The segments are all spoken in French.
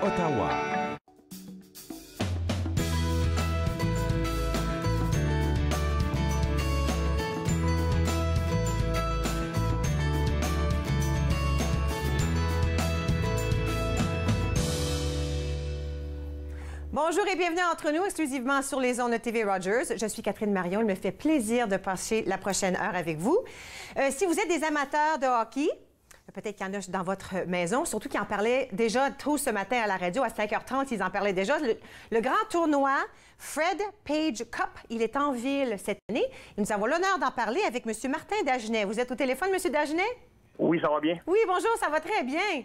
Ottawa. Bonjour et bienvenue entre nous, exclusivement sur les ondes de TV Rogers. Je suis Catherine Marion. Il me fait plaisir de passer la prochaine heure avec vous. Si vous êtes des amateurs de hockey, peut-être qu'il y en a dans votre maison, surtout qu'ils en parlaient déjà tôt ce matin à la radio, à 5h30, ils en parlaient déjà. Le grand tournoi Fred Page Cup, il est en ville cette année. Et nous avons l'honneur d'en parler avec M. Martin Dagenet. Vous êtes au téléphone, M. Dagenet? Oui, ça va bien. Oui, bonjour, ça va très bien.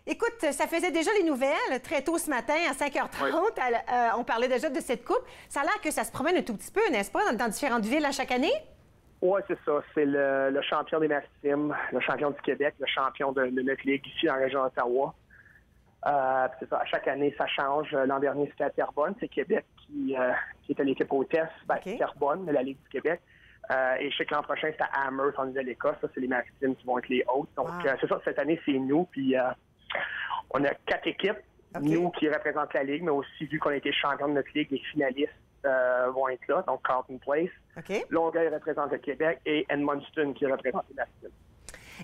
Écoute, ça faisait déjà les nouvelles très tôt ce matin à 5h30. Oui. On parlait déjà de cette coupe. Ça a l'air que ça se promène un tout petit peu, n'est-ce pas, dans différentes villes à chaque année? Oui, c'est ça. C'est le champion des Maritimes, le champion du Québec, le champion de notre ligue ici dans la région d'Ottawa. C'est ça. À chaque année, ça change. L'an dernier, c'était à Terrebonne. C'est Québec qui était l'équipe hôtesse. Okay. Terrebonne, la Ligue du Québec. Et je sais que l'an prochain, c'est à Amherst, en Nouvelle-Écosse. Ça, c'est les Maritimes qui vont être les hôtes. Donc, c'est ça. Cette année, c'est nous. Puis, on a 4 équipes, nous qui représentent la Ligue, mais aussi, vu qu'on a été champion de notre Ligue, les finalistes vont être là, donc Carleton Place. Longueuil représente le Québec et Edmundston qui représente les Maritimes.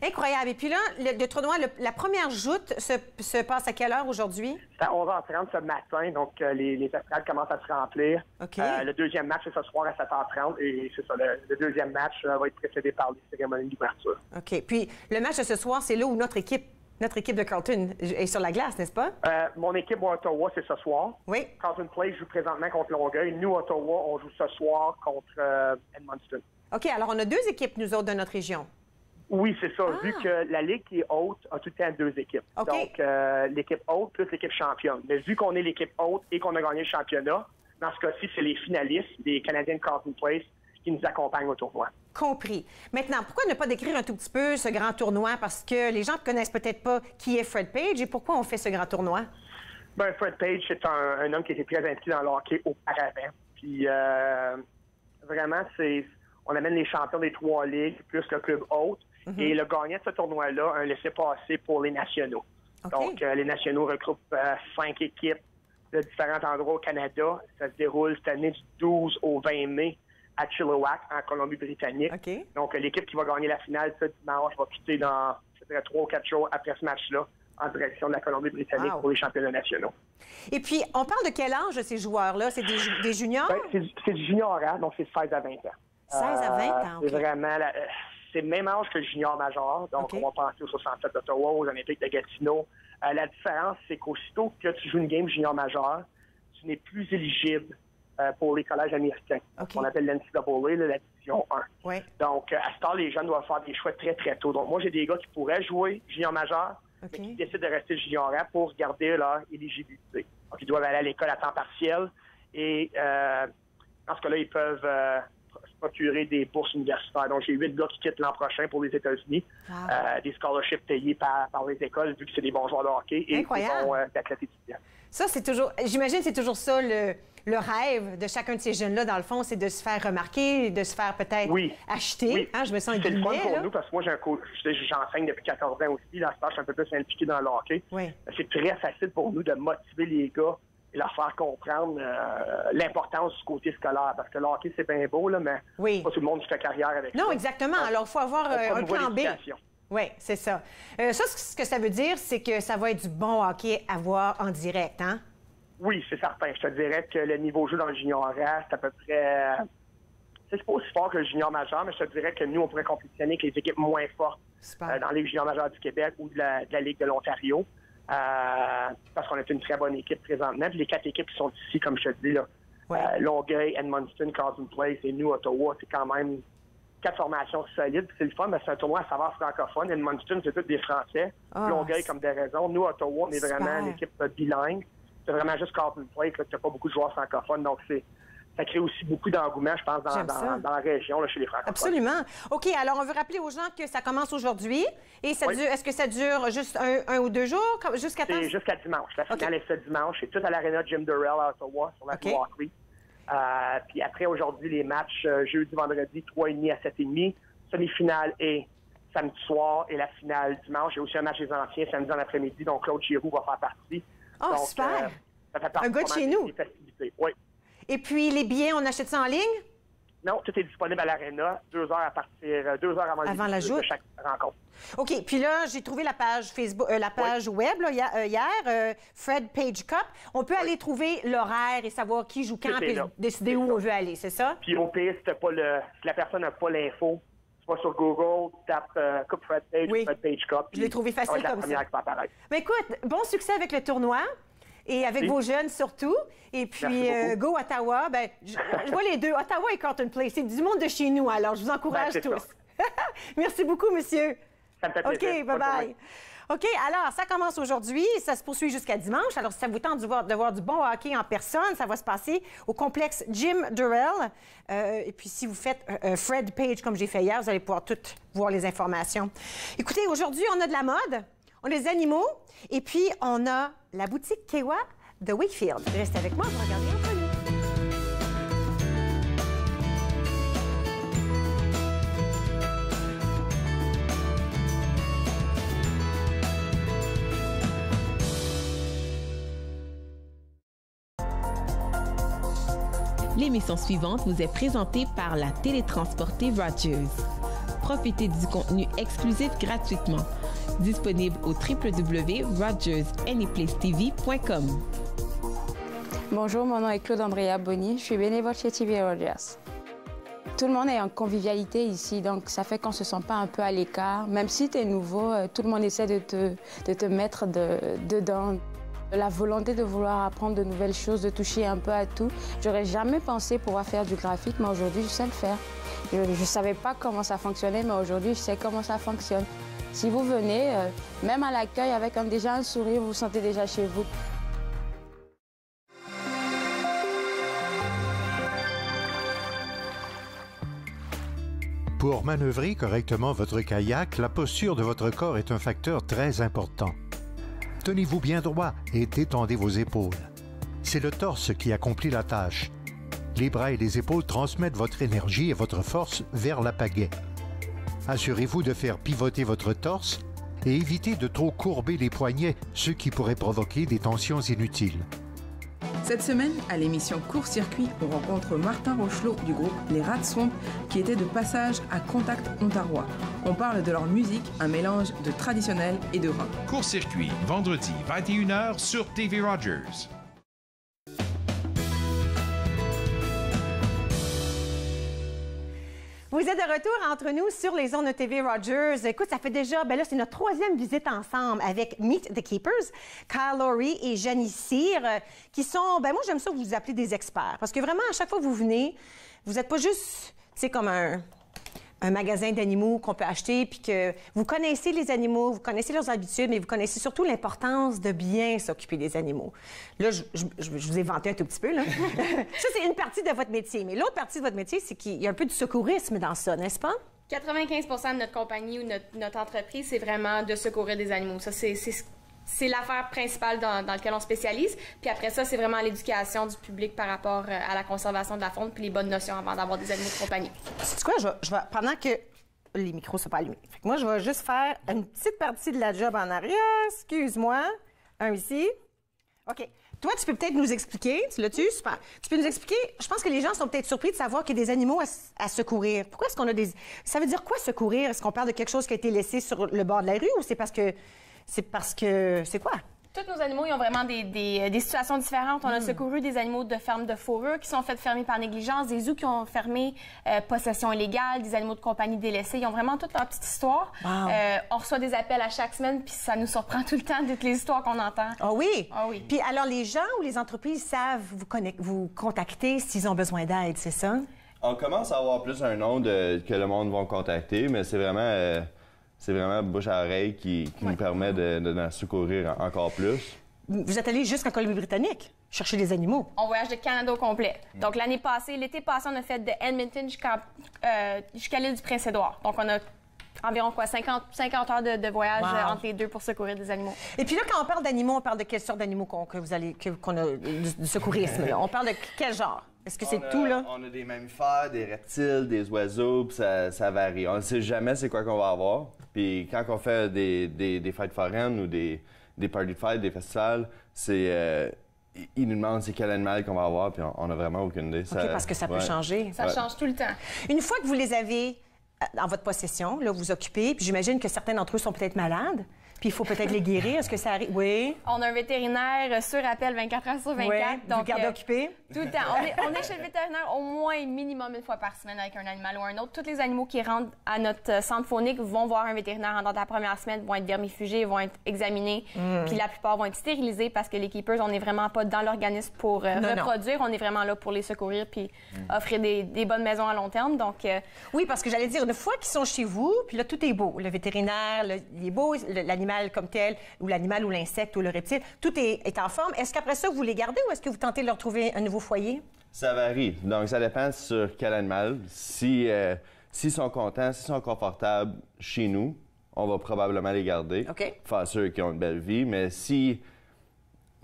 Incroyable. Et puis là, le tournoi, la première joute se passe à quelle heure aujourd'hui? C'est à 11h30 ce matin, donc les estrades commencent à se remplir. Le deuxième match, c'est ce soir à 7h30 et c'est ça, le deuxième match va être précédé par les cérémonies d'ouverture. OK. Puis le match de ce soir, c'est là où notre équipe de Carleton est sur la glace, n'est-ce pas? Mon équipe à Ottawa, c'est ce soir. Oui. Carleton Place joue présentement contre Longueuil. Nous, Ottawa, on joue ce soir contre Edmundston. OK. Alors, on a 2 équipes, nous autres, de notre région. Oui, c'est ça. Vu que la Ligue qui est haute a tout le temps 2 équipes. Donc, l'équipe haute plus l'équipe championne. Mais vu qu'on est l'équipe haute et qu'on a gagné le championnat, dans ce cas-ci, c'est les finalistes, les Canadiens de Carleton Place, qui nous accompagnent au tournoi. Compris. Maintenant, pourquoi ne pas décrire un tout petit peu ce grand tournoi? Parce que les gens ne connaissent peut-être pas qui est Fred Page et pourquoi on fait ce grand tournoi? Bien, Fred Page, c'est un homme qui était très impliqué dans le hockey auparavant. Puis, vraiment, on amène les champions des 3 ligues, plus le club hôte. Et le gagnant de ce tournoi-là a un laissez-passer pour les nationaux. Donc, les nationaux regroupent 5 équipes de différents endroits au Canada. Ça se déroule cette année du 12 au 20 mai à Chilliwack, en Colombie-Britannique. Donc, l'équipe qui va gagner la finale ce dimanche va quitter dans, je dirais, 3 ou 4 jours après ce match-là en direction de la Colombie-Britannique pour les championnats nationaux. Et puis, on parle de quel âge de ces joueurs-là? C'est des juniors? Ben, c'est du juniorat, donc c'est 16 à 20 ans. 16 à 20 ans, C'est vraiment... c'est le même âge que le junior major. Donc, on va penser aux 67 d'Ottawa, aux Olympiques de Gatineau. La différence, c'est qu'aussitôt que tu joues une game junior major, tu n'es plus éligible pour les collèges américains. On appelle l'NCAA, la division 1. Donc, à ce temps, les jeunes doivent faire des choix très, très tôt. Donc, moi, j'ai des gars qui pourraient jouer junior majeur, mais qui décident de rester junior A pour garder leur éligibilité. Donc, ils doivent aller à l'école à temps partiel et dans ce cas-là, ils peuvent se procurer des bourses universitaires. Donc, j'ai 8 gars qui quittent l'an prochain pour les États-Unis. Des scholarships payés par les écoles, vu que c'est des bons joueurs de hockey et des bons athlètes étudiants. Ça, c'est toujours... J'imagine que c'est toujours ça, le rêve de chacun de ces jeunes-là, dans le fond, c'est de se faire remarquer, de se faire peut-être acheter. Hein, je me sens c'est le fun pour nous, parce que moi, j'enseigne depuis 14 ans aussi. Là, je suis un peu plus impliqué dans le hockey. C'est très facile pour nous de motiver les gars et leur faire comprendre l'importance du côté scolaire. Parce que le hockey, c'est bien beau, là, mais pas tout le monde qui fait carrière avec ça. Non, exactement. Alors, il faut avoir un plan B. Oui, c'est ça. Ça, ce que ça veut dire, c'est que ça va être du bon hockey à voir en direct, hein? Oui, c'est certain. Je te dirais que le niveau jeu dans le junior A, c'est à peu près... c'est pas aussi fort que le junior majeur, mais je te dirais que nous, on pourrait compétitionner avec les équipes moins fortes dans les juniors majeurs du Québec ou de la Ligue de l'Ontario. Parce qu'on est une très bonne équipe présentement. Puis les 4 équipes qui sont ici, comme je te dis, là, Longueuil, Edmundston, Carleton Place et nous, Ottawa, c'est quand même 4 formations solides. C'est le fun, mais c'est un tournoi à savoir francophone. Edmundston, c'est tous des Français. Longueuil, comme des raisons. Nous, Ottawa, on est vraiment une équipe bilingue. C'est vraiment juste Carleton Place, là, qu'il n'y a pas beaucoup de joueurs francophones. Donc, ça crée aussi beaucoup d'engouement, je pense, dans la région, là, chez les francophones. Absolument. OK, alors on veut rappeler aux gens que ça commence aujourd'hui. Et ça dure, est-ce que ça dure juste un ou 2 jours? Jusqu'à C'est jusqu'à dimanche. La finale est ce dimanche. C'est tout à l'aréna Jim Durrell à Ottawa, sur la Walkley. Puis après, aujourd'hui, les matchs jeudi, vendredi, 3h30 à 7h30. Semi-finale est samedi soir et la finale dimanche. Il y a aussi un match des anciens samedi en après-midi, donc Claude Giroux va faire partie. Oh, donc, super! Ça fait partie Un gars de chez nous. des festivités. Oui. Et puis, les billets, on achète ça en ligne? Non, tout est disponible à l'Arena, 2 heures avant le Avant début la joute. de chaque rencontre. OK. Puis là, j'ai trouvé la page Facebook, la page web là, hier, Fred Page Cup. On peut aller trouver l'horaire et savoir qui joue quand, puis décider où on veut aller, c'est ça? Puis au pire, si la personne n'a pas l'info, tu vas sur Google, tape Coupe Fred Page, Fred Page Cup. Je l'ai trouvé facile comme ça. Qui va apparaître. Mais écoute, bon succès avec le tournoi. Et avec vos jeunes surtout. Et puis, go Ottawa. Ben, je vois les deux, Ottawa et Carleton Place. C'est du monde de chez nous, alors je vous encourage tous. Merci beaucoup, monsieur. Ça me fait plaisir. OK, bye-bye. OK, alors, ça commence aujourd'hui. Ça se poursuit jusqu'à dimanche. Alors, si ça vous tente de voir du bon hockey en personne, ça va se passer au complexe Jim Durrell. Et puis, si vous faites Fred Page, comme j'ai fait hier, vous allez pouvoir toutes voir les informations. Écoutez, aujourd'hui, on a de la mode. On a des animaux et puis on a la boutique Kewa de Wakefield. Restez avec moi, vous regardez Entre nous. L'émission suivante vous est présentée par la télétransportée Rogers. Profitez du contenu exclusif gratuitement. Disponible au www.rogersanyplacetv.com. Bonjour, mon nom est Claude Andrea Bonny. Je suis bénévole chez TV Rogers. Tout le monde est en convivialité ici, donc ça fait qu'on ne se sent pas un peu à l'écart. Même si tu es nouveau, tout le monde essaie de te mettre dedans. La volonté de vouloir apprendre de nouvelles choses, de toucher un peu à tout. J'aurais jamais pensé pouvoir faire du graphique, mais aujourd'hui, je sais le faire. Je ne savais pas comment ça fonctionnait, mais aujourd'hui, je sais comment ça fonctionne. Si vous venez, même à l'accueil, avec déjà un sourire, vous vous sentez déjà chez vous. Pour manœuvrer correctement votre kayak, la posture de votre corps est un facteur très important. Tenez-vous bien droit et détendez vos épaules. C'est le torse qui accomplit la tâche. Les bras et les épaules transmettent votre énergie et votre force vers la pagaie. Assurez-vous de faire pivoter votre torse et évitez de trop courber les poignets, ce qui pourrait provoquer des tensions inutiles. Cette semaine, à l'émission Court-Circuit, on rencontre Martin Rochelot du groupe Les Rats Swamp qui était de passage à Contact Ontarois. On parle de leur musique, un mélange de traditionnel et de rock. Court-Circuit, vendredi 21h sur TV Rogers. Vous êtes de retour entre nous sur les ondes de TV Rogers. Écoute, ça fait déjà, là, c'est notre 3e visite ensemble avec Meet the Keepers, Kyle Laurie et Janie Cyr, qui sont, moi, j'aime ça que vous vous appelez des experts. Parce que vraiment, à chaque fois que vous venez, vous n'êtes pas juste, tu sais, comme un magasin d'animaux qu'on peut acheter, puis que vous connaissez les animaux, vous connaissez leurs habitudes, mais vous connaissez surtout l'importance de bien s'occuper des animaux. Là, je vous ai vanté un tout petit peu, là. Ça, c'est une partie de votre métier. Mais l'autre partie de votre métier, c'est qu'il y a un peu de secourisme dans ça, n'est-ce pas? 95 de notre compagnie ou notre entreprise, c'est vraiment de secourir des animaux. Ça, c'est l'affaire principale dans laquelle on spécialise. Puis après ça, c'est vraiment l'éducation du public par rapport à la conservation de la faune puis les bonnes notions avant d'avoir des animaux de compagnie. C'est quoi? Je vais, pendant que les micros ne sont pas allumés, fait que moi, je vais juste faire une petite partie de la job en arrière. Excuse-moi. Un ici. OK. Toi, tu peux peut-être nous expliquer. Tu l'as-tu? Super. Tu peux nous expliquer? Je pense que les gens sont peut-être surpris de savoir qu'il y a des animaux à secourir. Pourquoi est-ce qu'on a des... Ça veut dire quoi, secourir? Est-ce qu'on parle de quelque chose qui a été laissé sur le bord de la rue ou c'est parce que... C'est quoi? Tous nos animaux, ils ont vraiment des situations différentes. On a secouru des animaux de ferme de fourrure qui sont faits fermer par négligence, des zoos qui ont fermé, possession illégale, des animaux de compagnie délaissés. Ils ont vraiment toute leur petite histoire. Wow. On reçoit des appels à chaque semaine, puis ça nous surprend tout le temps de toutes les histoires qu'on entend. Ah oui? Ah oui. Puis alors, les gens ou les entreprises savent vous contacter s'ils ont besoin d'aide, c'est ça? On commence à avoir plus un nom que le monde va contacter, mais c'est vraiment bouche à oreille qui nous permet de secourir encore plus. Vous êtes allé jusqu'en Colombie-Britannique chercher des animaux. On voyage de Canada au complet. Donc, l'été passé, on a fait de Edmonton jusqu'à l'île du Prince-Édouard. Donc, on a environ 50 heures de voyage entre les deux pour secourir des animaux. Et puis là, quand on parle d'animaux, on parle de quelle sorte d'animaux qu'on a du secourisme? Là? On parle de quel genre? Est-ce que c'est tout, là? On a des mammifères, des reptiles, des oiseaux, puis ça varie. On ne sait jamais c'est quoi qu'on va avoir. Puis quand on fait des fêtes foraines ou des parties de fêtes, des festivals, ils nous demandent c'est quel animal qu'on va avoir, puis on n'a vraiment aucune idée. OK, parce que ça peut changer. Ça change tout le temps. Une fois que vous les avez en votre possession, là, vous occupez, puis j'imagine que certains d'entre eux sont peut-être malades, puis il faut peut-être les guérir. Est-ce que ça arrive? Oui. On a un vétérinaire sur appel 24 heures sur 24. Oui, donc, vous gardez occupé? Tout le temps. On est chez le vétérinaire au moins minimum une fois par semaine avec un animal ou un autre. Tous les animaux qui rentrent à notre centre faunique vont voir un vétérinaire dans la première semaine, vont être vermifugés, vont être examinés, puis la plupart vont être stérilisés parce que les keepers, on n'est vraiment pas dans l'organisme pour reproduire. On est vraiment là pour les secourir puis offrir des bonnes maisons à long terme. Donc, oui, parce que j'allais dire, une fois qu'ils sont chez vous, puis là, tout est beau. Le vétérinaire, il est beau, l'animal comme tel, ou l'animal ou l'insecte ou le reptile, tout est en forme. Est-ce qu'après ça, vous les gardez ou est-ce que vous tentez de leur trouver un nouveau foyer? Ça varie. Donc, ça dépend sur quel animal. S'ils sont contents, s'ils sont confortables chez nous, on va probablement les garder. OK. Faire sûr qu'ils ont une belle vie. Mais si...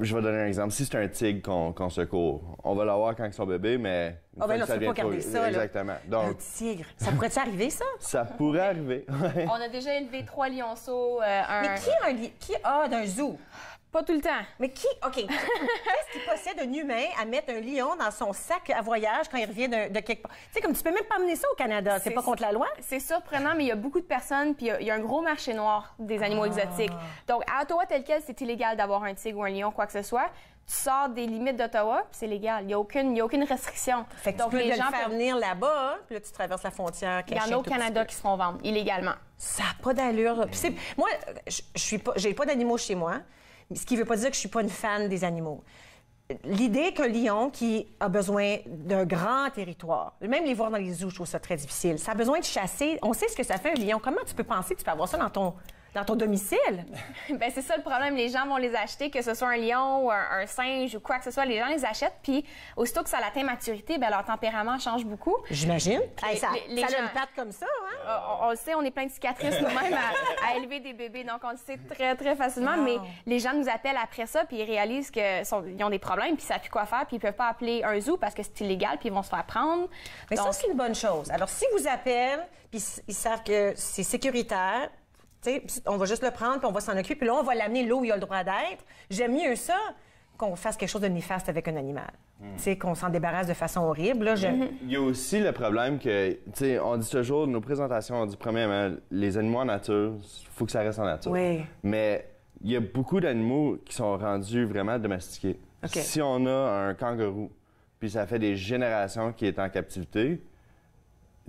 Je vais donner un exemple. Si c'est un tigre qu'on secourt, on va l'avoir quand ils sont bébés, mais... Ah ben là, tu peux pas garder ça, là. Exactement. Donc, un tigre. Ça pourrait-tu arriver, ça? Ça pourrait arriver, ouais. On a déjà élevé 3 lionceaux. Mais qui a d'un zoo? Pas tout le temps. Mais qui... OK. Qu'est-ce qui possède un humain à mettre un lion dans son sac à voyage quand il revient de quelque part? Tu sais, comme tu peux même pas amener ça au Canada. C'est pas contre la loi? C'est surprenant, mais il y a beaucoup de personnes, puis il y a un gros marché noir des animaux exotiques. Donc, à Ottawa, tel quel, c'est illégal d'avoir un tigre ou un lion, quoi que ce soit. Tu sors des limites d'Ottawa, puis c'est légal. Il n'y a aucune restriction. Fait que donc, tu peux les gens faire venir là-bas, puis là, tu traverses la frontière. Il y en a au Canada qui se font vendre illégalement. Ça n'a pas d'allure. Moi, j'ai pas d'animaux chez moi, ce qui ne veut pas dire que je suis pas une fan des animaux. L'idée qu'un lion qui a besoin d'un grand territoire, même les voir dans les zoos, je trouve ça très difficile. Ça a besoin de chasser. On sait ce que ça fait, un lion. Comment tu peux penser que tu peux avoir ça dans ton domicile? Bien, c'est ça le problème. Les gens vont les acheter, que ce soit un lion ou un singe ou quoi que ce soit. Les gens les achètent, puis aussitôt que ça atteint maturité, bien, leur tempérament change beaucoup. J'imagine. Les ça gens... a une patte comme ça, hein? On le sait, on est plein de cicatrices nous-mêmes à élever des bébés, donc on le sait très, très facilement. Wow. Mais les gens nous appellent après ça, puis ils réalisent qu'ils ont des problèmes, puis ils savent plus quoi faire, puis ils peuvent pas appeler un zoo parce que c'est illégal, puis ils vont se faire prendre. Mais donc... ça, c'est une bonne chose. Alors, si vous appellent, puis ils savent que c'est sécuritaire, t'sais, on va juste le prendre, puis on va s'en occuper, puis là, on va l'amener là où il a le droit d'être. J'aime mieux ça qu'on fasse quelque chose de néfaste avec un animal. Qu'on s'en débarrasse de façon horrible. Là, Il y a aussi le problème que, on dit toujours, nos présentations, on dit premièrement, les animaux en nature, il faut que ça reste en nature. Oui. Mais il y a beaucoup d'animaux qui sont rendus vraiment domestiqués. Okay. Si on a un kangourou, puis ça fait des générations qu'il est en captivité,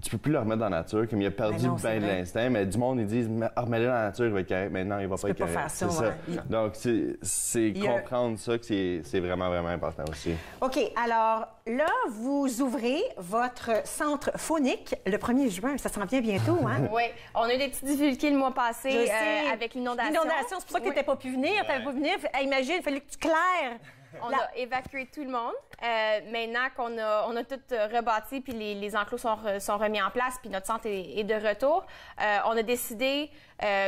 tu peux plus le remettre dans la nature, comme il a perdu bien de l'instinct, mais du monde, ils disent « remets-le dans la nature, il va être correct. » Maintenant, il va pas être correct. Faire ça, ça. Donc, c'est comprendre ça que c'est vraiment, vraiment important aussi. OK. Alors, là, vous ouvrez votre centre faunique le 1er juin. Ça s'en vient bientôt, hein? Oui. On a eu des petites difficultés le mois passé avec l'inondation. L'inondation, c'est pour ça que tu n'étais pas pu venir. Tu n'avais pas pu venir. Imagine, il fallait que tu claires. On a évacué tout le monde. Maintenant qu'on a tout rebâti, puis les enclos sont remis en place, puis notre centre est de retour, on a décidé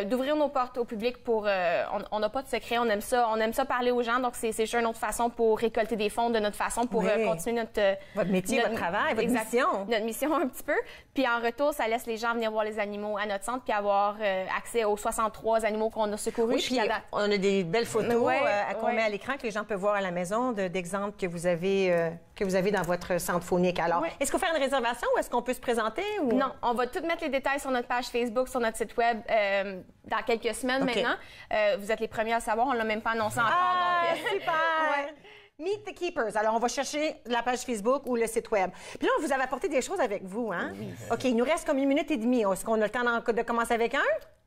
d'ouvrir nos portes au public pour... on n'a pas de secret, on aime ça parler aux gens, donc c'est juste une autre façon pour récolter des fonds de notre façon pour continuer votre métier, votre travail, votre mission. Notre mission un petit peu. Puis en retour, ça laisse les gens venir voir les animaux à notre centre, puis avoir accès aux 63 animaux qu'on a secourus. Oui, puis on a des belles photos qu'on met à l'écran que les gens peuvent voir à la maison d'exemples que vous avez dans votre centre faunique. Alors, est-ce qu'il faut faire une réservation ou est-ce qu'on peut se présenter? Ou... Non, on va tout mettre les détails sur notre page Facebook, sur notre site web dans quelques semaines maintenant. Vous êtes les premiers à le savoir, on ne l'a même pas annoncé encore. Ah, super! Meet the Keepers. Alors, on va chercher la page Facebook ou le site web. Puis là, vous avez apporté des choses avec vous, hein? Oui. OK, il nous reste comme 1 minute et demie. Est-ce qu'on a le temps de commencer avec un?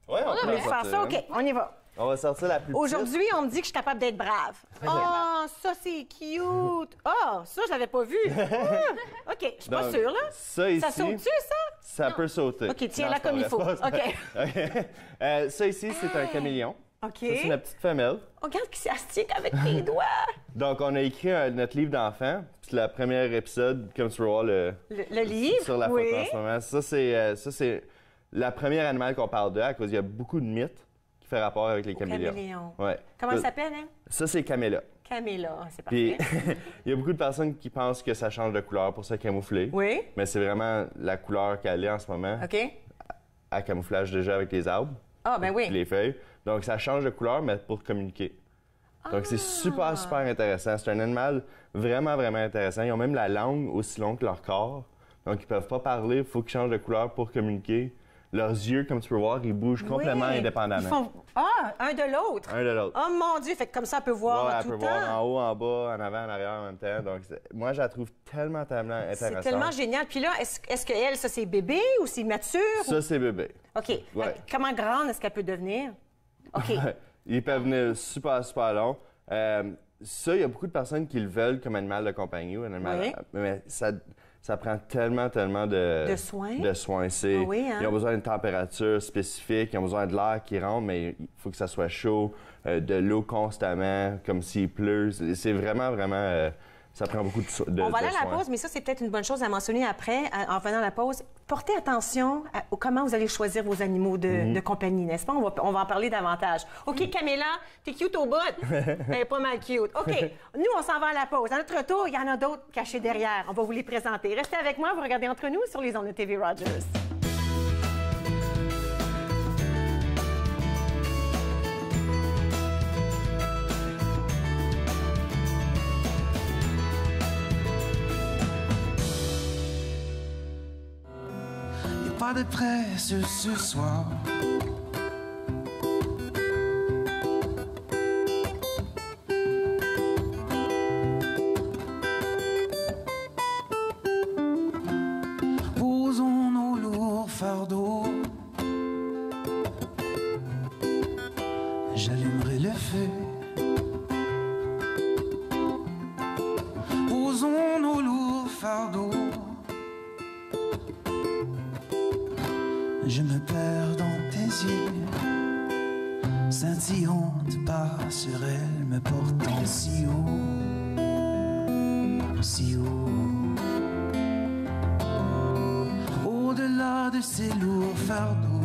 Oui, on peut faire ça. OK, on y va. On va sortir la plus petite. Aujourd'hui, on me dit que je suis capable d'être brave. Oh, ça, c'est cute. Oh, ça, je l'avais pas vu. OK, je suis pas sûre, là. Ça ici... Ça saute-tu, ça? Ça peut sauter. OK, tiens-la comme il faut. OK. Ça ici, c'est un caméléon. OK. Ça, c'est la petite femelle. Oh, regarde qui s'astique avec tes doigts. Donc, on a écrit notre livre d'enfant. Puis le premier épisode, comme tu vas voir le livre, sur la photo en ce moment. Ça, c'est la première animal qu'on parle de, à cause il y a beaucoup de mythes qui font rapport avec les caméléons. Ouais. Comment elle s'appelle, hein? Ça, c'est Caméla. Caméla, c'est parfait. Puis, il y a beaucoup de personnes qui pensent que ça change de couleur pour se camoufler. Oui. Mais c'est vraiment la couleur qu'elle est en ce moment. OK. À camouflage déjà avec les arbres. Ah, ben oui. Puis les feuilles. Donc, ça change de couleur, mais pour communiquer. Donc, c'est super, super intéressant. C'est un animal vraiment, vraiment intéressant. Ils ont même la langue aussi longue que leur corps. Donc, ils peuvent pas parler. Il faut qu'ils changent de couleur pour communiquer. Leurs yeux, comme tu peux voir, ils bougent complètement indépendamment. Ils font... Ah, un de l'autre. Un de l'autre. Oh mon Dieu, fait que comme ça, elle peut voir tout le temps. Elle peut voir en haut, en bas, en avant, en arrière en même temps. Donc, moi, je la trouve tellement intéressante. C'est tellement génial. Puis là, est-ce qu'elle, ça, c'est bébé ou c'est mature? Ça, c'est bébé. OK. Ouais. Comment grande est-ce qu'elle peut devenir? OK. Ils peuvent venir super, super long. Ça, il y a beaucoup de personnes qui le veulent comme animal de compagnie ou un animal... Mais ça prend tellement de soins. De soins. Ils ont besoin d'une température spécifique, ils ont besoin de l'air qui rentre, mais il faut que ça soit chaud, de l'eau constamment, comme s'il pleut. C'est vraiment, vraiment... ça prend beaucoup de soins. On va aller à la pause, mais ça, c'est peut-être une bonne chose à mentionner après, en venant à la pause. Portez attention à comment vous allez choisir vos animaux de compagnie, n'est-ce pas? On va en parler davantage. OK, Caméla, t'es cute au bout. Elle est pas mal cute. OK, nous, on s'en va à la pause. À notre retour, il y en a d'autres cachés derrière. On va vous les présenter. Restez avec moi, vous regardez Entre nous sur les ondes de TV Rogers. Pas de presse ce soir. Posons nos lourds fardeaux. J'allumerai le feu. Posons nos lourds fardeaux. Je me perds dans tes yeux, scintillante passerelle me portant si haut, si haut. Au-delà de ces lourds fardeaux,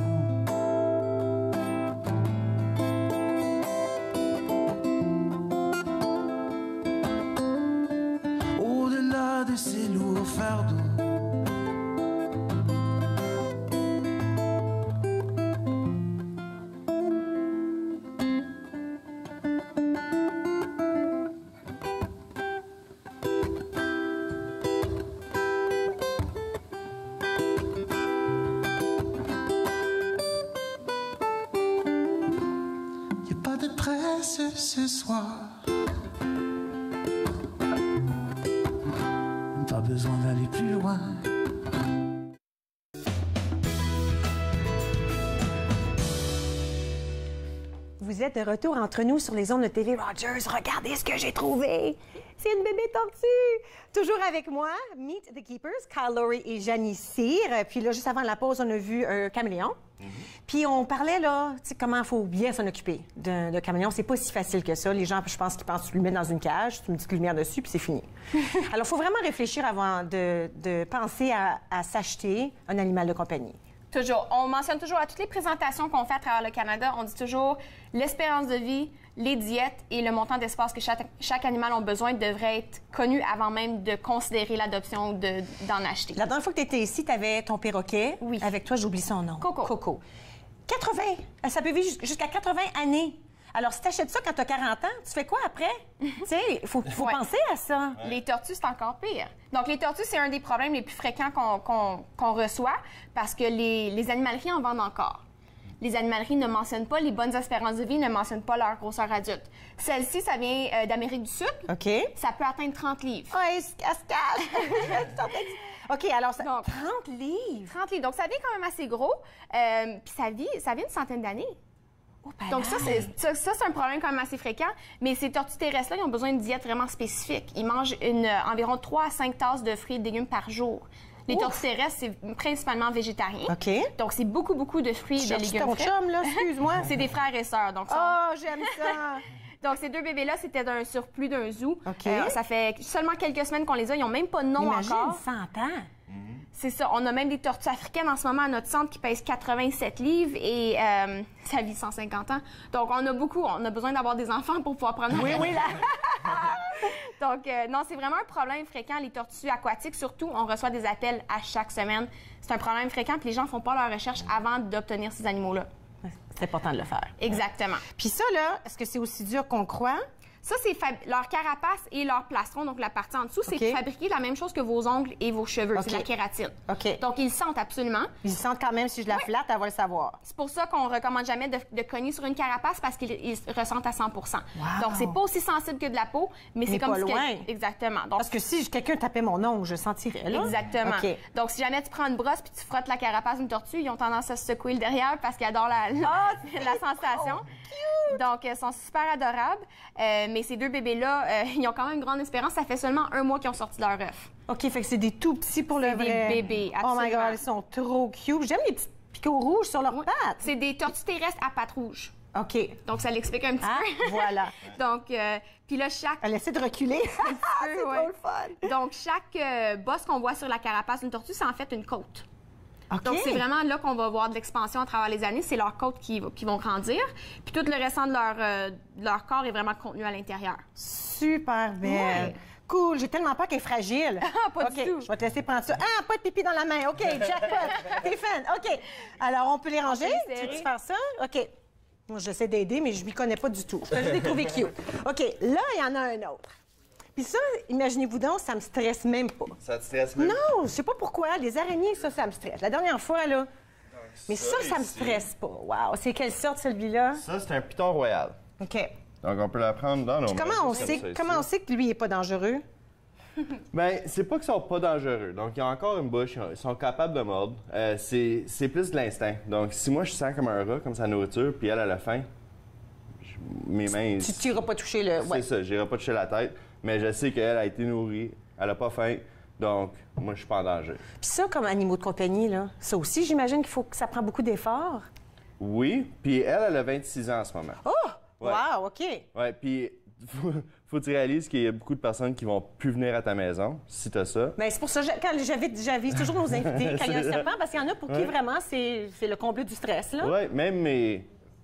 au-delà de ces lourds fardeaux. Ce soir, pas besoin d'aller plus loin. Vous êtes de retour entre nous sur les ondes de TV Rogers. Regardez ce que j'ai trouvé. C'est une bébé tortue. Toujours avec moi, Meet the Keepers, Kyle Laurie et Janie Cyr. Puis là, juste avant la pause, on a vu un caméléon. Puis on parlait, là, tu sais, comment il faut bien s'en occuper d'un caméléon. C'est pas si facile que ça. Les gens, je pense qu'ils pensent que tu le mets dans une cage, tu mets une petite lumière dessus, puis c'est fini. Alors, il faut vraiment réfléchir avant de penser à s'acheter un animal de compagnie. Toujours. On mentionne toujours à toutes les présentations qu'on fait à travers le Canada, on dit toujours l'espérance de vie, les diètes et le montant d'espace que chaque animal a besoin devrait être connu avant même de considérer l'adoption ou d'en acheter. La dernière fois que tu étais ici, tu avais ton perroquet. Oui. Avec toi, j'oublie son nom. Coco. Coco. 80! Ça peut vivre jusqu'à 80 années. Alors, si tu achètes ça quand tu as 40 ans, tu fais quoi après? Tu sais, il faut penser à ça. Les tortues, c'est encore pire. Donc, les tortues, c'est un des problèmes les plus fréquents qu'on reçoit parce que les animaleries en vendent encore. Les animaleries ne mentionnent pas les bonnes espérances de vie, ne mentionnent pas leur grosseur adulte. Celle-ci, ça vient d'Amérique du Sud. OK. Ça peut atteindre 30 livres. Oh, elle se cache! OK, alors, ça... Donc, 30 livres? 30 livres. Donc, ça vient quand même assez gros. Puis ça vient une centaine d'années. Oh, ben donc, ça, c'est un problème quand même assez fréquent. Mais ces tortues terrestres-là, ils ont besoin d'une diète vraiment spécifique. Ils mangent environ 3 à 5 tasses de fruits et de légumes par jour. Les tortues terrestres, c'est principalement végétarien. OK. Donc, c'est beaucoup de fruits et de légumes ton frais. chum, là, excuse-moi. C'est des frères et sœurs. Donc, oh, j'aime ça! Donc, ces deux bébés-là, c'était d'un surplus d'un zoo. OK. Ça fait seulement quelques semaines qu'on les a. Ils n'ont même pas de nom encore. 100 ans! C'est ça. On a même des tortues africaines en ce moment à notre centre qui pèsent 87 livres et ça vit 150 ans. Donc, on a besoin d'avoir des enfants pour pouvoir prendre... Oui, là! Donc, non, c'est vraiment un problème fréquent. Les tortues aquatiques, surtout, on reçoit des appels à chaque semaine. C'est un problème fréquent, puis les gens ne font pas leur recherche avant d'obtenir ces animaux-là. C'est important de le faire. Exactement. Puis ça, là, est-ce que c'est aussi dur qu'on croit? Ça, c'est leur carapace et leur plastron, donc la partie en dessous, c'est fabriqué la même chose que vos ongles et vos cheveux. C'est de la kératine. Donc, ils le sentent absolument. Ils sentent quand même, si je la flatte, elle va le savoir. C'est pour ça qu'on ne recommande jamais de cogner sur une carapace parce qu'ils ressentent à 100 Donc, c'est pas aussi sensible que de la peau, mais c'est comme pas loin. Exactement. Donc, parce que si quelqu'un tapait mon ongle, je sentirais, là. Exactement. Donc, si jamais tu prends une brosse puis tu frottes la carapace d'une tortue, ils ont tendance à se secouer le derrière parce qu'ils adorent la sensation. Donc, ils sont super adorables. Mais ces deux bébés-là, ils ont quand même une grande espérance. Ça fait seulement 1 mois qu'ils ont sorti leur œuf. OK, fait que c'est des tout petits pour le vrai. C'est des bébés, absolument. Oh my God, ils sont trop cute. J'aime les petits picots rouges sur leurs pattes. C'est des tortues terrestres à pattes rouges. OK. Donc, ça l'explique un petit peu. Voilà. Donc, puis là, Elle essaie de reculer. C'est trop le fun. Donc, chaque bosse qu'on voit sur la carapace d'une tortue, c'est en fait une côte. Donc, c'est vraiment là qu'on va voir de l'expansion à travers les années. C'est leurs côtes qui vont grandir. Puis tout le restant de leur corps est vraiment contenu à l'intérieur. Super belle. Ouais. Cool. J'ai tellement peur qu'elle est fragile. Pas du tout. Je vais te laisser prendre ça. Ah, pas de pipi dans la main. OK, jackpot. T'es fan. OK. Alors, on peut les ranger. Tu veux faire ça? OK. Moi, j'essaie d'aider, mais je m'y connais pas du tout. Je vais juste les trouver cute. OK. Là, il y en a un autre. Puis ça, imaginez-vous donc, ça me stresse même pas. Ça te stresse même? Non, je sais pas pourquoi. Les araignées, ça me stresse. La dernière fois, là... Mais ça me stresse pas. Wow. C'est quelle sorte, celui-là? Ça, c'est un python royal. OK. Donc, on peut la prendre dans nos mains. Comment on sait que lui, il est pas dangereux? Bien, c'est pas qu'ils sont pas dangereux. Donc, ils ont encore une bouche, ils sont capables de mordre. C'est plus de l'instinct. Donc, si moi, je sens comme un rat, comme sa nourriture, puis elle a la faim, mes mains... Tu n'iras pas toucher le... C'est ça, j'irai pas toucher la tête. Mais je sais qu'elle a été nourrie, elle a pas faim, donc moi, je suis pas en danger. Puis ça, comme animaux de compagnie, là, ça aussi, j'imagine qu'il faut que ça prend beaucoup d'efforts. Oui, puis elle a 26 ans en ce moment. Oh! Ouais. Wow, OK. Oui, puis faut que tu réalises qu'il y a beaucoup de personnes qui vont plus venir à ta maison, si t'as ça. Bien, c'est pour ça, quand j'avise toujours nos invités quand il y a un serpent, parce qu'il y en a pour qui, vraiment, c'est le comble du stress, là. Oui, même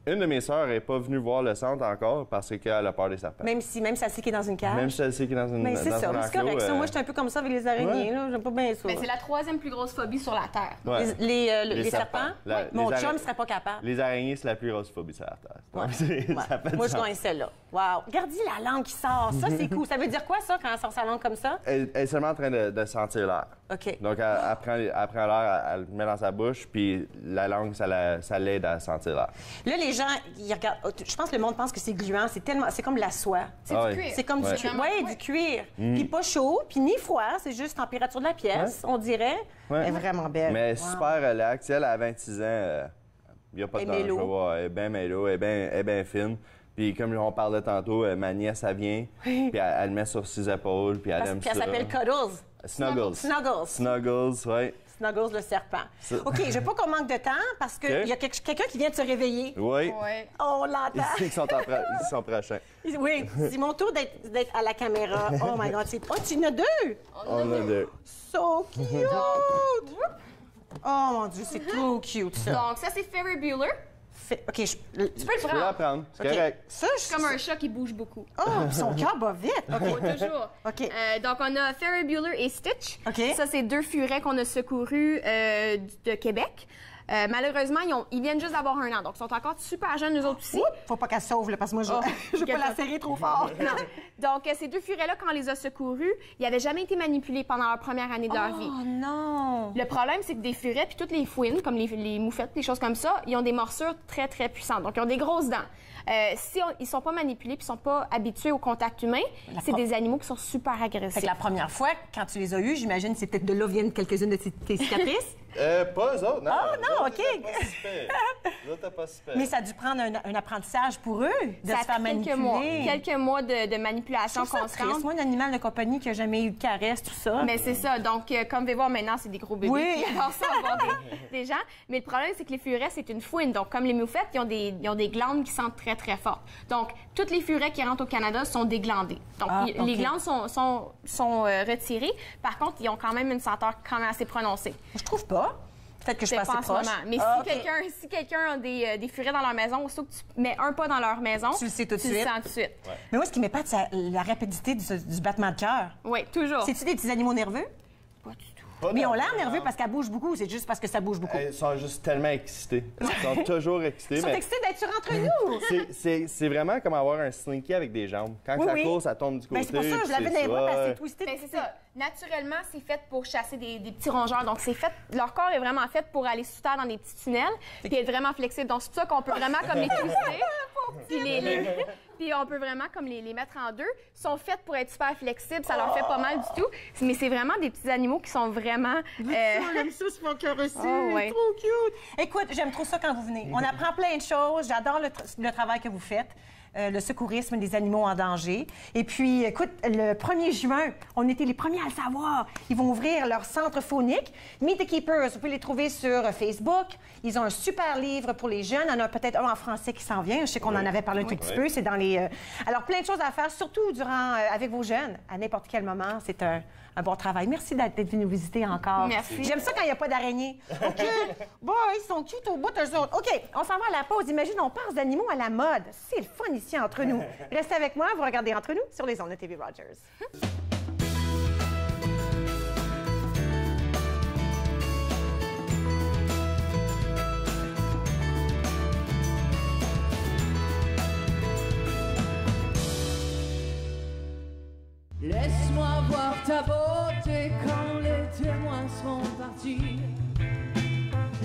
une de mes sœurs n'est pas venue voir le centre encore parce qu'elle a peur des serpents. Même si elle sait qu'il est dans une cage? Même si elle sait qu'il est dans une cage. Mais c'est ça, c'est correct. Moi, je suis un peu comme ça avec les araignées. Là. J'aime pas bien ça. Mais c'est la 3e plus grosse phobie sur la Terre. Ouais. Les serpents? Mon chum ne serait pas capable. Les araignées, c'est la plus grosse phobie sur la Terre. Ouais. Moi, je gagne celle-là. Wow. Regardez la langue qui sort. Ça, c'est cool. Ça veut dire quoi, ça, quand elle sort sa langue comme ça? Elle est seulement en train de sentir l'air. OK. Donc, elle prend l'air, elle le met dans sa bouche, puis la langue, ça l'aide à sentir l'air. Là, les gens, ils regardent. Je pense que le monde pense que c'est gluant. C'est comme de la soie. C'est du cuir. C'est comme du cuir. Oui, du cuir. Puis pas chaud, puis ni froid. C'est juste température de la pièce, on dirait. Elle est vraiment belle. Mais elle est super relax. Elle a 26 ans. Il n'y a pas de danger. Elle est bien mélo, elle est bien fine. Puis comme on parlait tantôt, ma nièce, elle vient, puis elle le met sur ses épaules, puis elle aime ça. Puis elle s'appelle Cuddles. Snuggles. Oui. Snuggles, le serpent. OK, je veux pas qu'on manque de temps parce qu'il y a quelqu'un qui vient de se réveiller. Oui. On l'entend. Ils sont prochains. Oui, c'est mon tour d'être à la caméra. Oh my God, oh, tu en as 2? On a 2. So cute! Oh mon Dieu, c'est trop cute, ça. Donc, ça, c'est Ferris Bueller. OK, tu peux le prendre. prendre. C'est correct. Ça, c'est comme un chat qui bouge beaucoup. Oh, son cœur bat vite. OK. Toujours. OK. Donc, on a Ferris Bueller et Stitch. OK. Ça, c'est 2 furets qu'on a secourus de Québec. Malheureusement, ils viennent juste d'avoir 1 an, donc ils sont encore super jeunes, eux autres aussi. Faut pas qu'elle sauve, là, parce que moi, je veux pas la serrer trop fort. Non. Donc, ces 2 furets-là, quand on les a secourus, ils n'avaient jamais été manipulés pendant leur première année de leur vie. Oh non! Le problème, c'est que des furets, puis toutes les fouines, comme les moufettes, les choses comme ça, ils ont des morsures très, très puissantes. Donc, ils ont des grosses dents. Si ils sont pas manipulés puis ils sont pas habitués au contact humain, c'est des animaux qui sont super agressifs. Fait que la première fois, quand tu les as eus, j'imagine c'est peut-être de là viennent quelques-unes de tes cicatrices? Pas eux autres, non. Ah non, OK. Mais ça a dû prendre un apprentissage pour eux, de se faire manipuler. Quelques mois de manipulation constante. Moi, un animal de compagnie qui n'a jamais eu de caresse, tout ça. Mais c'est ça. Donc, comme vous pouvez voir maintenant, c'est des gros bébés. Oui. Qui adorent ça avoir des gens. Mais le problème, c'est que les furets, c'est une fouine. Donc, comme les moufettes, ils ont des glandes qui sentent très, très fortes. Donc, toutes les furets qui rentrent au Canada sont déglandées. Donc, les glandes sont retirées. Par contre, ils ont quand même une senteur quand même assez prononcée. Je trouve pas. Peut-être que je passe proche. Mais si quelqu'un a des furets dans leur maison, aussitôt que tu mets un pas dans leur maison, tu le sais tout de suite. Tu le sens tout de suite. Ouais. Mais moi, ce qui m'épate, c'est la rapidité du battement de cœur. Oui, toujours. C'est-tu des petits animaux nerveux? Pas du tout. Mais ils ont l'air nerveux parce qu'elle bouge beaucoup. C'est juste parce que ça bouge beaucoup. Ils sont juste tellement excités. Ils sont toujours excités. Ils sont excités d'être sur entre nous. C'est vraiment comme avoir un slinky avec des jambes. Quand ça court, ça tombe du côté. C'est pour ça que je l'avais dans les bras parce que c'est twisté. C'est ça. Naturellement, c'est fait pour chasser des petits rongeurs. Donc, c'est fait. Leur corps est vraiment fait pour aller sous terre dans des petits tunnels puis être vraiment flexible. Donc, c'est pour ça qu'on peut vraiment comme les twister. Puis on peut vraiment comme les mettre en deux. Ils sont faits pour être super flexibles. Ça leur fait pas mal du tout. Mais c'est vraiment des petits animaux qui sont vraiment... J'aime ça, se faire caresser. Ouais. Trop cute. Écoute, j'aime trop ça quand vous venez. On apprend plein de choses. J'adore le travail que vous faites. Le secourisme des animaux en danger. Et puis, écoute, le 1er juin, on était les premiers à le savoir. Ils vont ouvrir leur centre faunique. Meet the Keepers, vous pouvez les trouver sur Facebook. Ils ont un super livre pour les jeunes. Il y en a peut-être un en français qui s'en vient. Je sais qu'on en avait parlé un tout petit peu. C'est dans les... Alors, plein de choses à faire, surtout durant avec vos jeunes, à n'importe quel moment. C'est un bon travail. Merci d'être venu nous visiter encore. Merci. J'aime ça quand il n'y a pas d'araignée. OK. Bon, ils sont cute au bout d'eux autres. OK, on s'en va à la pause. Imagine, on passe d'animaux à la mode. C'est le fun ici entre nous. Restez avec moi, vous regardez Entre nous sur les ondes de TV Rogers. Laisse-moi voir ta beauté quand les témoins seront partis.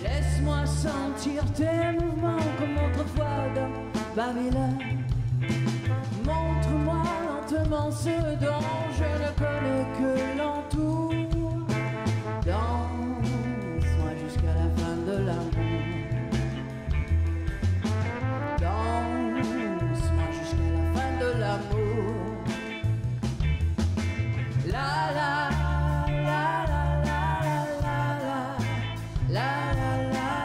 Laisse-moi sentir tes mouvements comme autrefois dans Babylone. Montre-moi lentement ce dont je ne connais que l'entour. Danse-moi jusqu'à la fin de l'amour. Danse-moi jusqu'à la fin de l'amour. La la la la la la la la la la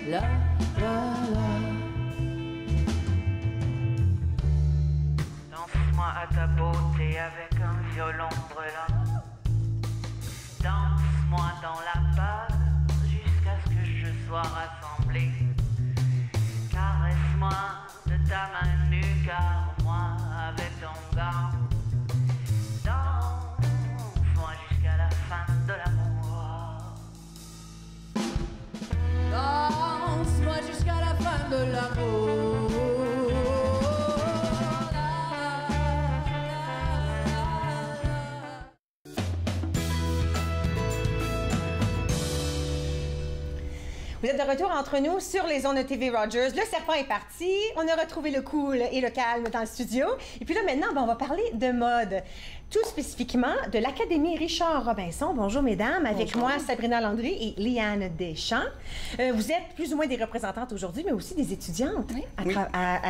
la Danse-moi à ta beauté avec un violon brûlant. Danse-moi dans la peur jusqu'à ce que je sois rassemblé. Caresse-moi de ta main nue, garde-moi avec ton gant. Danse-moi jusqu'à la fin de l'amour. Danse-moi jusqu'à la fin de l'amour. Vous êtes de retour entre nous sur les ondes de TV Rogers. Le serpent est parti. On a retrouvé le cool et le calme dans le studio. Et puis là, maintenant, on va parler de mode. Tout spécifiquement de l'Académie Richard Robinson. Bonjour, mesdames. Avec moi, Sabrina Landry et Liane Deschamps. Vous êtes plus ou moins des représentantes aujourd'hui, mais aussi des étudiantes. Oui.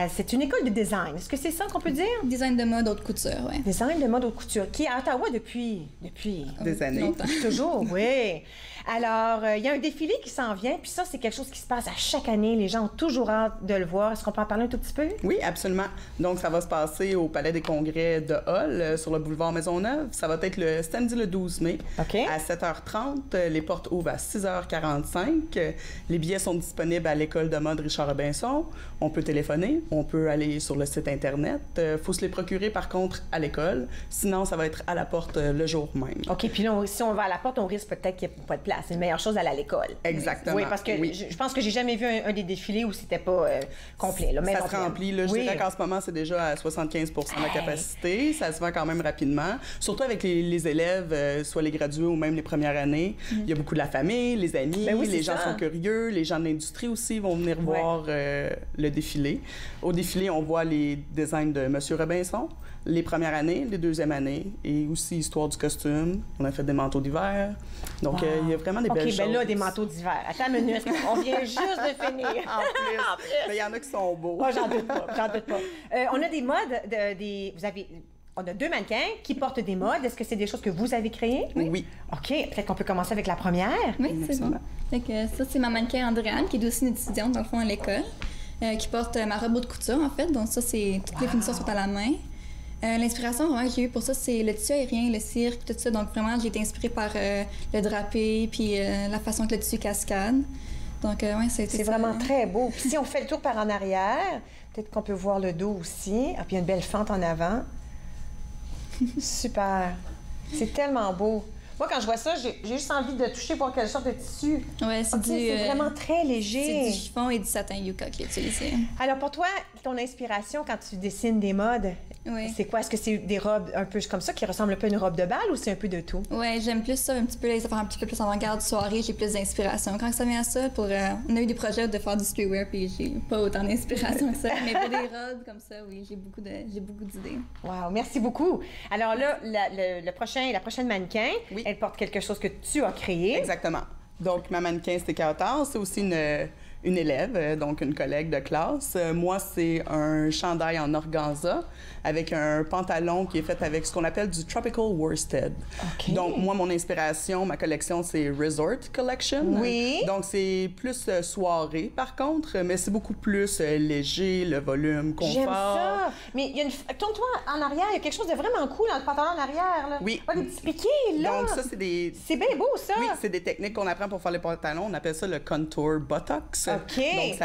C'est une école de design. Est-ce que c'est ça qu'on peut dire? Design de mode haute couture, oui. Design de mode haute couture, qui est à Ottawa depuis des années. Longtemps. Toujours, oui. Alors, il y a un défilé qui s'en vient, puis ça, c'est quelque chose qui se passe à chaque année. Les gens ont toujours hâte de le voir. Est-ce qu'on peut en parler un tout petit peu? Oui, absolument. Donc, ça va se passer au Palais des Congrès de Hull, sur le boulevard Maisonneuve. Ça va être le samedi le 12 mai à 7h30. Les portes ouvrent à 6h45. Les billets sont disponibles à l'École de mode Richard Robinson. On peut téléphoner, on peut aller sur le site Internet. Il faut se les procurer, par contre, à l'école. Sinon, ça va être à la porte le jour même. OK, puis là, si on va à la porte, on risque peut-être qu'il n'y a pas de place. C'est une meilleure chose d'aller à l'école. Exactement. Oui, parce que je pense que j'ai jamais vu un des défilés où c'était pas complet. Là, ça se remplit. Là, je dirais qu'en ce moment, c'est déjà à 75 % de la capacité. Ça se vend quand même rapidement. Surtout avec les élèves, soit les gradués ou même les premières années. Il y a beaucoup de la famille, les amis, les gens sont curieux. Les gens de l'industrie aussi vont venir voir le défilé. Au défilé, on voit les designs de M. Robinson, les premières années, les deuxièmes années, et aussi histoire du costume. On a fait des manteaux d'hiver. Donc, il y a vraiment des belles choses. OK, bien là, des manteaux d'hiver. Attends une minute, on vient juste de finir. En plus. Mais il y en a qui sont beaux. Oh, j'en doute pas, j'en doute pas. On a des modes, on a 2 mannequins qui portent des modes. Est-ce que c'est des choses que vous avez créées? Oui. OK, peut-être qu'on peut commencer avec la première. Oui, c'est bon. Ça, c'est ma mannequin Andréane, qui est aussi une étudiante, dans le fond, à l'école, qui porte ma robe haute couture, en fait. Donc ça, toutes les finitions sont à la main. L'inspiration vraiment que j'ai eue pour ça, c'est le tissu aérien, le cirque, tout ça. Donc vraiment, j'ai été inspirée par le drapé, puis la façon que le tissu cascade. Donc ouais, c'est vraiment très beau. Puis si on fait le tour par en arrière, peut-être qu'on peut voir le dos aussi. Ah, puis il y a une belle fente en avant. Super. C'est tellement beau. Moi, quand je vois ça, j'ai juste envie de toucher pour quelle sorte de tissu. Oui, c'est vraiment très léger. C'est du chiffon et du satin yucca qui est utilisé. Alors, pour toi, ton inspiration quand tu dessines des modes, c'est quoi? Est-ce que c'est des robes un peu comme ça qui ressemblent un peu à une robe de bal ou c'est un peu de tout? Oui, j'aime plus ça, un petit peu les affaires un petit peu plus avant-garde, soirée, j'ai plus d'inspiration. Quand ça vient à ça, on a eu des projets de faire du streetwear puis j'ai pas autant d'inspiration que ça. Mais pour des robes comme ça, oui, j'ai beaucoup d'idées. Wow, merci beaucoup. Alors là, la prochaine mannequin, elle porte quelque chose que tu as créé. Exactement. Donc, ma mannequin, c'est Kautar. C'est aussi une élève, donc une collègue de classe. Moi, c'est un chandail en organza avec un pantalon qui est fait avec ce qu'on appelle du tropical worsted. Okay. Donc, moi, mon inspiration, ma collection, c'est Resort Collection. Oui. Donc, c'est plus soirée, par contre, mais c'est beaucoup plus léger, le volume, confort. J'aime ça. Mais il y a tourne-toi en arrière, il y a quelque chose de vraiment cool dans le pantalon en arrière, là. Oui. Des petits piqués, là. Donc, ça, c'est des... C'est bien beau, ça. Oui, c'est des techniques qu'on apprend pour faire les pantalons. On appelle ça le contour buttocks. OK. Donc,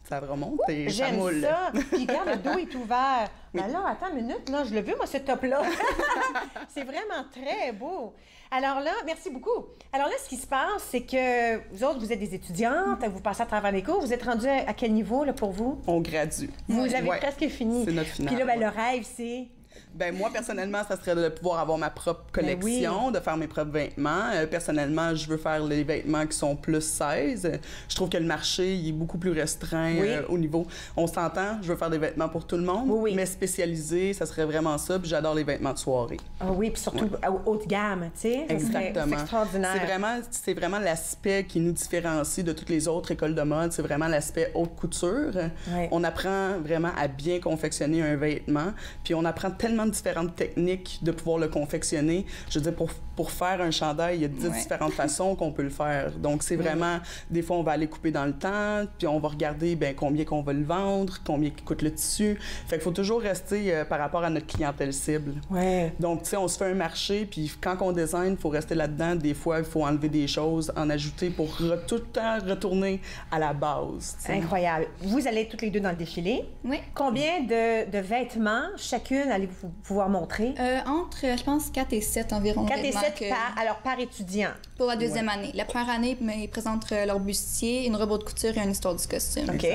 ça remonte et ça moule. J'aime ça. Puis regarde, le dos est ouvert. Oui. Ben là, attends une minute, là, je le veux, moi, ce top-là. C'est vraiment très beau. Alors là, merci beaucoup. Alors là, ce qui se passe, c'est que vous autres, vous êtes des étudiantes, vous passez à travers les cours. Vous êtes rendus à quel niveau, là, pour vous? On gradue. Vous avez presque fini. C'est notre finale. Puis là, le rêve, c'est... Ben moi, personnellement, ça serait de pouvoir avoir ma propre collection, de faire mes propres vêtements. Personnellement, je veux faire les vêtements qui sont plus 16. Je trouve que le marché il est beaucoup plus restreint au niveau... On s'entend, je veux faire des vêtements pour tout le monde, mais spécialisés, ça serait vraiment ça. Puis j'adore les vêtements de soirée. Ah oui, puis surtout haute gamme, tu sais. Exactement. C'est extraordinaire. C'est vraiment l'aspect qui nous différencie de toutes les autres écoles de mode. C'est vraiment l'aspect haute couture. On apprend vraiment à bien confectionner un vêtement. Puis on apprend tellement de différentes techniques de pouvoir le confectionner. Je veux dire, pour faire un chandail, il y a 10 différentes façons qu'on peut le faire. Donc, c'est vraiment... Des fois, on va aller couper dans le temps, puis on va regarder combien qu'on va le vendre, combien coûte le tissu. Fait qu'il faut toujours rester par rapport à notre clientèle cible. Donc, tu sais, on se fait un marché, puis quand on design, il faut rester là-dedans. Des fois, il faut enlever des choses, en ajouter pour tout le temps retourner à la base. T'sais. Incroyable. Vous allez toutes les deux dans le défilé. Oui. Combien de vêtements chacune allez-vous pouvoir montrer? Entre, je pense, 4 et 7 environ. 4 et 7 par étudiant? Pour la deuxième année. La première année, ils présentent leur bustier, une robe haute couture et une histoire du costume. OK.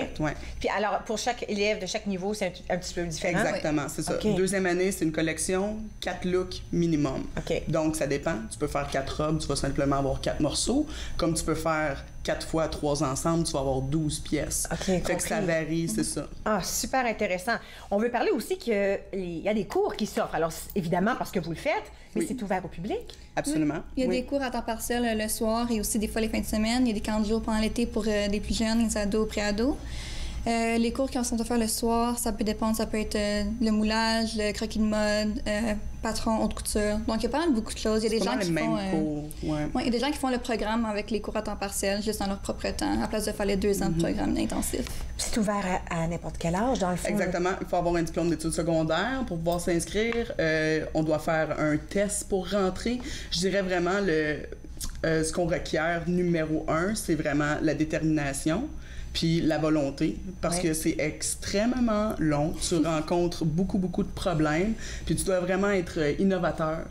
Puis alors, pour chaque élève de chaque niveau, c'est un petit peu différent? Exactement, c'est ça. Deuxième année, c'est une collection, 4 looks minimum. Donc, ça dépend. Tu peux faire 4 robes, tu vas simplement avoir 4 morceaux. Comme tu peux faire 4 fois 3 ensemble, tu vas avoir 12 pièces. Fait que ça varie, c'est ça. Ah, super intéressant. On veut parler aussi qu'il y a des cours qui s'offrent. Alors, évidemment, parce que vous le faites, mais c'est ouvert au public. Absolument. Il y a des cours à temps partiel le soir et aussi des fois les fins de semaine. Il y a des camps de jour pendant l'été pour des plus jeunes, les ados, pré-ados. Les cours qui sont offerts le soir, ça peut dépendre, ça peut être le moulage, le croquis de mode, patron, haute couture. Donc, il y a pas mal beaucoup de choses. Il y a des gens qui font... il y a des gens qui font le programme avec les cours à temps partiel, juste dans leur propre temps, à place de faire les 2 ans de programme intensif. C'est ouvert à n'importe quel âge, dans le fond. Exactement. Il faut avoir un diplôme d'études secondaires pour pouvoir s'inscrire. On doit faire un test pour rentrer. Je dirais vraiment ce qu'on requiert numéro 1, c'est vraiment la détermination. Puis la volonté, parce que c'est extrêmement long. Tu rencontres beaucoup de problèmes. Puis tu dois vraiment être innovateur.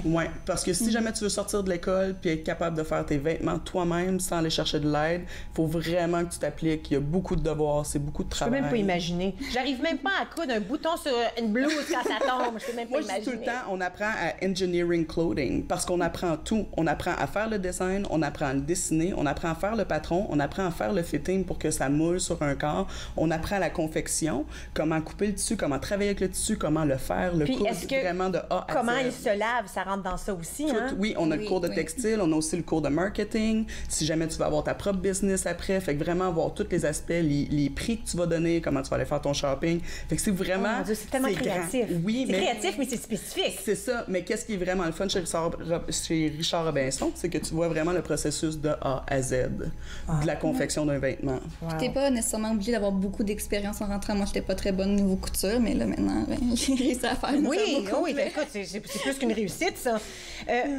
Ouais, parce que si jamais tu veux sortir de l'école puis être capable de faire tes vêtements toi-même sans aller chercher de l'aide, il faut vraiment que tu t'appliques. Il y a beaucoup de devoirs, c'est beaucoup de travail. Je peux même pas imaginer. J'arrive même pas à coudre un bouton sur une blouse quand ça tombe. Je peux même pas imaginer. Moi, tout le temps, on apprend à engineering clothing parce qu'on apprend tout. On apprend à faire le design, on apprend à le dessiner, on apprend à faire le patron, on apprend à faire le fitting pour que ça moule sur un corps. On apprend la confection, comment couper le tissu, comment travailler avec le tissu, comment le faire, le coudre vraiment de A à Z. Comment il se lave, ça rentre dans ça aussi, hein? Oui, on a le cours de textile, on a aussi le cours de marketing. Si jamais tu vas avoir ta propre business après, fait que vraiment avoir tous les aspects, les prix que tu vas donner, comment tu vas aller faire ton shopping. Fait que c'est vraiment... Oh mon Dieu, c'est tellement créatif. Oui, c'est créatif, mais c'est spécifique. C'est ça, mais qu'est-ce qui est vraiment le fun chez Richard Robinson, c'est que tu vois vraiment le processus de A à Z de la confection d'un vêtement. Wow. T'es pas nécessairement obligé d'avoir beaucoup d'expérience en rentrant. Moi, j'étais pas très bonne niveau couture, mais là, maintenant, j'ai réussi à faire oui, écoute, c'est plus qu'une réussite, ça.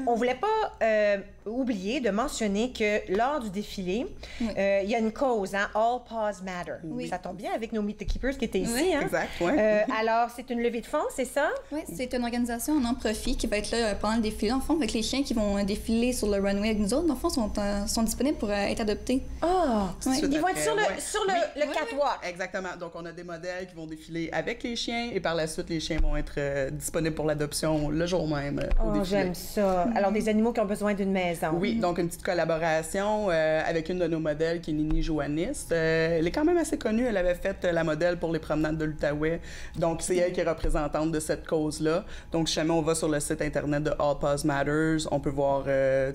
On voulait pas oublier de mentionner que lors du défilé, il y a une cause, hein, All Paws Matter. Oui. Ça tombe bien avec nos Meet the Keepers qui étaient ici. Hein? Exact, oui. Alors, c'est une levée de fonds, c'est ça? Oui, c'est une organisation en non-profit qui va être là pendant le défilé. En fond, avec les chiens qui vont défiler sur le runway avec nous autres, en fond, sont disponibles pour être adoptés. Ah! Ils vont être sur le catwalk. Exactement. Donc, on a des modèles qui vont défiler avec les chiens et par la suite, les chiens vont être disponibles pour l'adoption le jour même au défilé. J'aime ça. Alors, des animaux qui ont besoin d'une maison. Oui, donc une petite collaboration avec une de nos modèles qui est Nini Joanniste. Elle est quand même assez connue. Elle avait fait la modèle pour les promenades de l'Outaouais. Donc, c'est elle qui est représentante de cette cause-là. Donc, si jamais on va sur le site Internet de All Paws Matters, on peut voir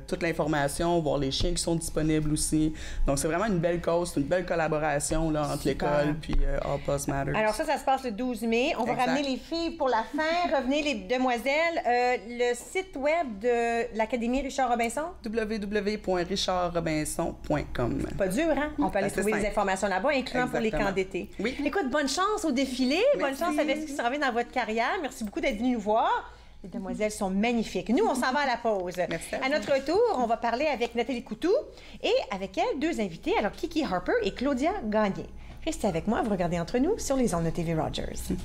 toute l'information, voir les chiens qui sont disponibles aussi. Donc, c'est vraiment une belle cause, c'est une belle collaboration là, entre l'école puis All Paws Matters. Alors ça se passe le 12 mai. On va ramener les filles pour la fin. Revenez les demoiselles. Le site web de l'Académie Richard Robinson? www.richardrobinson.com. Pas dur, hein? On peut aller trouver des informations là-bas, incluant pour les candidatés. Oui. Écoute, bonne chance au défilé. Bonne chance avec ce qui s'en vient dans votre carrière. Merci beaucoup d'être venu nous voir. Les demoiselles sont magnifiques. Nous, on s'en va à la pause. Merci à notre retour, on va parler avec Nathalie Coutou et avec elle, deux invités, alors Kiki Harper et Claudia Gagné. Restez avec moi, vous regardez Entre nous sur les ondes de TV Rogers.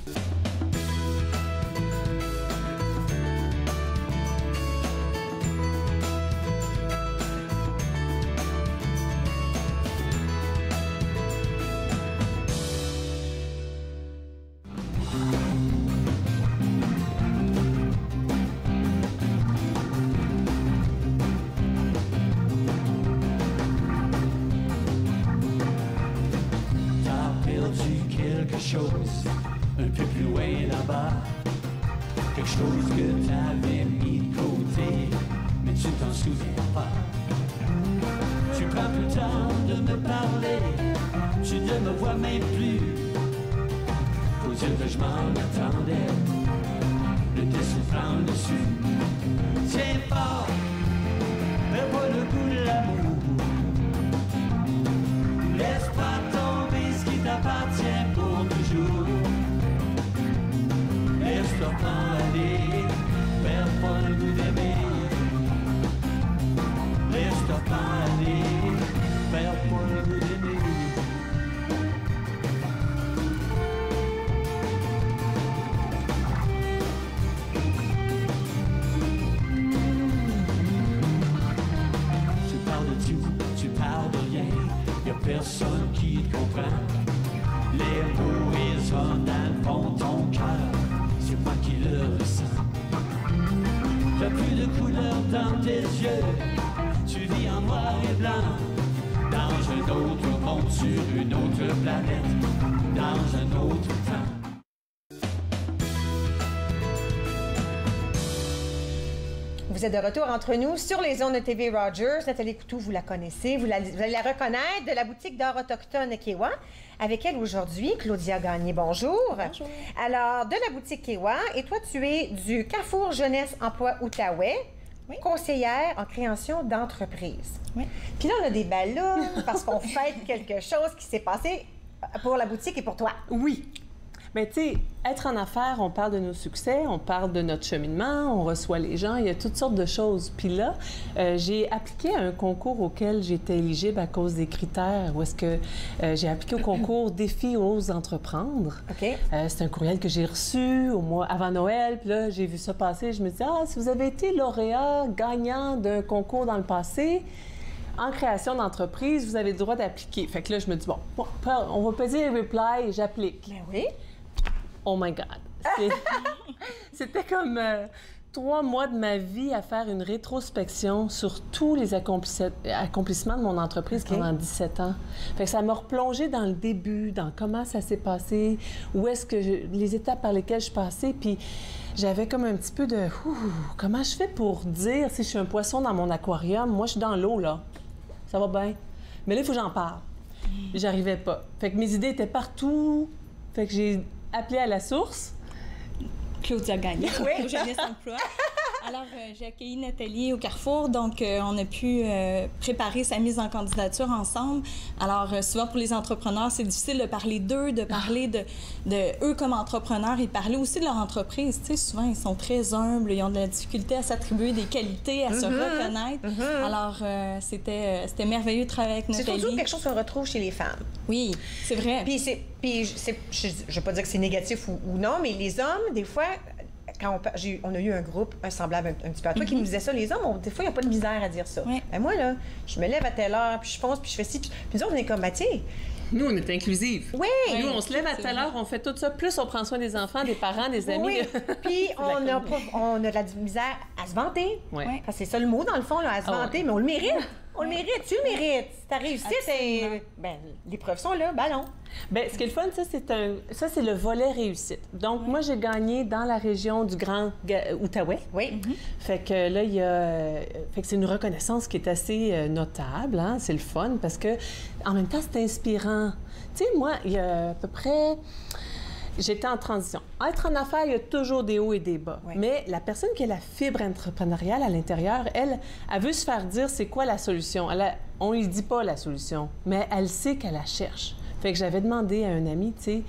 Un peu plus loin là-bas, quelque chose que t'avais mis de côté, mais tu t'en souviens pas. Tu prends plus le temps de me parler, tu ne me vois même plus. Faut dire que je m'en attendais, le dessin prend le dessus. Tiens fort, perds pas le goût de l'amour. Laisse pas tomber ce qui t'appartient pour toujours. Laisse-toi aller, perds pas le goût d'aimer. Laisse-toi aller, perds pas le goût d'aimer. Tu parles de tout, tu parles de rien, y'a personne qui te comprend. Les mots résonnent dans le fond de ton cœur, c'est moi qui le ressens. T'as plus de couleur dans tes yeux, tu vis en noir et blanc. Dans un autre monde, sur une autre planète, dans un autre temps. Vous êtes de retour entre nous sur les ondes de TV Rogers. Nathalie Coutou, vous la connaissez, vous allez la reconnaître de la boutique d'art autochtone Kewa. Avec elle aujourd'hui, Claudia Gagné, bonjour. Bonjour. Alors, de la boutique Kewa, et toi, tu es du Carrefour Jeunesse Emploi Outaouais, conseillère en création d'entreprise. Oui. Puis là, on a des ballons parce qu'on fête quelque chose qui s'est passé pour la boutique et pour toi. Oui. Mais tu sais, être en affaires, on parle de nos succès, on parle de notre cheminement, on reçoit les gens, il y a toutes sortes de choses. Puis là, j'ai appliqué à un concours auquel j'étais éligible à cause des critères, où est-ce que j'ai appliqué au concours Défi Ose Entreprendre. OK. C'est un courriel que j'ai reçu au mois avant Noël, puis là, j'ai vu ça passer, je me dis, si vous avez été lauréat, gagnant d'un concours dans le passé, en création d'entreprise, vous avez le droit d'appliquer. Fait que là, je me dis, bon, on va peser les replies, j'applique. Ben oui. Oh my God! C'était comme 3 mois de ma vie à faire une rétrospection sur tous les accomplissements de mon entreprise pendant 17 ans. Fait que ça m'a replongé dans le début, dans comment ça s'est passé, où est-ce que les étapes par lesquelles je passais, puis j'avais comme un petit peu de comment je fais pour dire si je suis un poisson dans mon aquarium, moi je suis dans l'eau là, ça va bien, mais là il faut que j'en parle. J'arrivais pas. Fait que mes idées étaient partout. Fait que j'ai appelé à la source. Claudia Gagné, oui. Jeunesse Emploi. Alors, j'ai accueilli Nathalie au Carrefour, donc on a pu préparer sa mise en candidature ensemble. Alors, souvent pour les entrepreneurs, c'est difficile de parler d'eux, de parler de eux comme entrepreneurs et parler aussi de leur entreprise. Tu sais, souvent, ils sont très humbles, ils ont de la difficulté à s'attribuer des qualités, à se reconnaître. Alors, c'était merveilleux de travailler avec Nathalie. C'est surtout quelque chose qu'on retrouve chez les femmes. Oui, c'est vrai. Puis, je ne veux pas dire que c'est négatif ou non, mais les hommes, des fois... Quand on a eu un groupe, un semblable un petit peu à toi, qui nous disait ça. Les hommes, des fois, il n'y a pas de misère à dire ça. Ben moi, là, je me lève à telle heure, puis je fonce, puis je fais ci. Puis nous autres, on est comme, tu sais... Nous, on est inclusifs. Oui! Nous, on se lève à telle heure, on fait tout ça. Plus on prend soin des enfants, des parents, des amis. Oui. Puis on a de la misère à se vanter. Oui. C'est ça le mot, dans le fond, là, à se vanter. Mais on le mérite. On le mérite. Tu le mérites. Si t'as réussi, les preuves sont là. Ballon. Bien, ce qui est le fun, ça, c'est le volet réussite. Donc, moi, j'ai gagné dans la région du Grand Outaouais. Oui. Fait que là, fait que c'est une reconnaissance qui est assez notable, hein? C'est le fun parce que, en même temps, c'est inspirant. Tu sais, moi, il y a à peu près... J'étais en transition. Être en affaires, il y a toujours des hauts et des bas. Oui. Mais la personne qui a la fibre entrepreneuriale à l'intérieur, elle veut se faire dire c'est quoi la solution. On lui dit pas la solution, mais elle sait qu'elle la cherche. Fait que j'avais demandé à un ami, tu sais,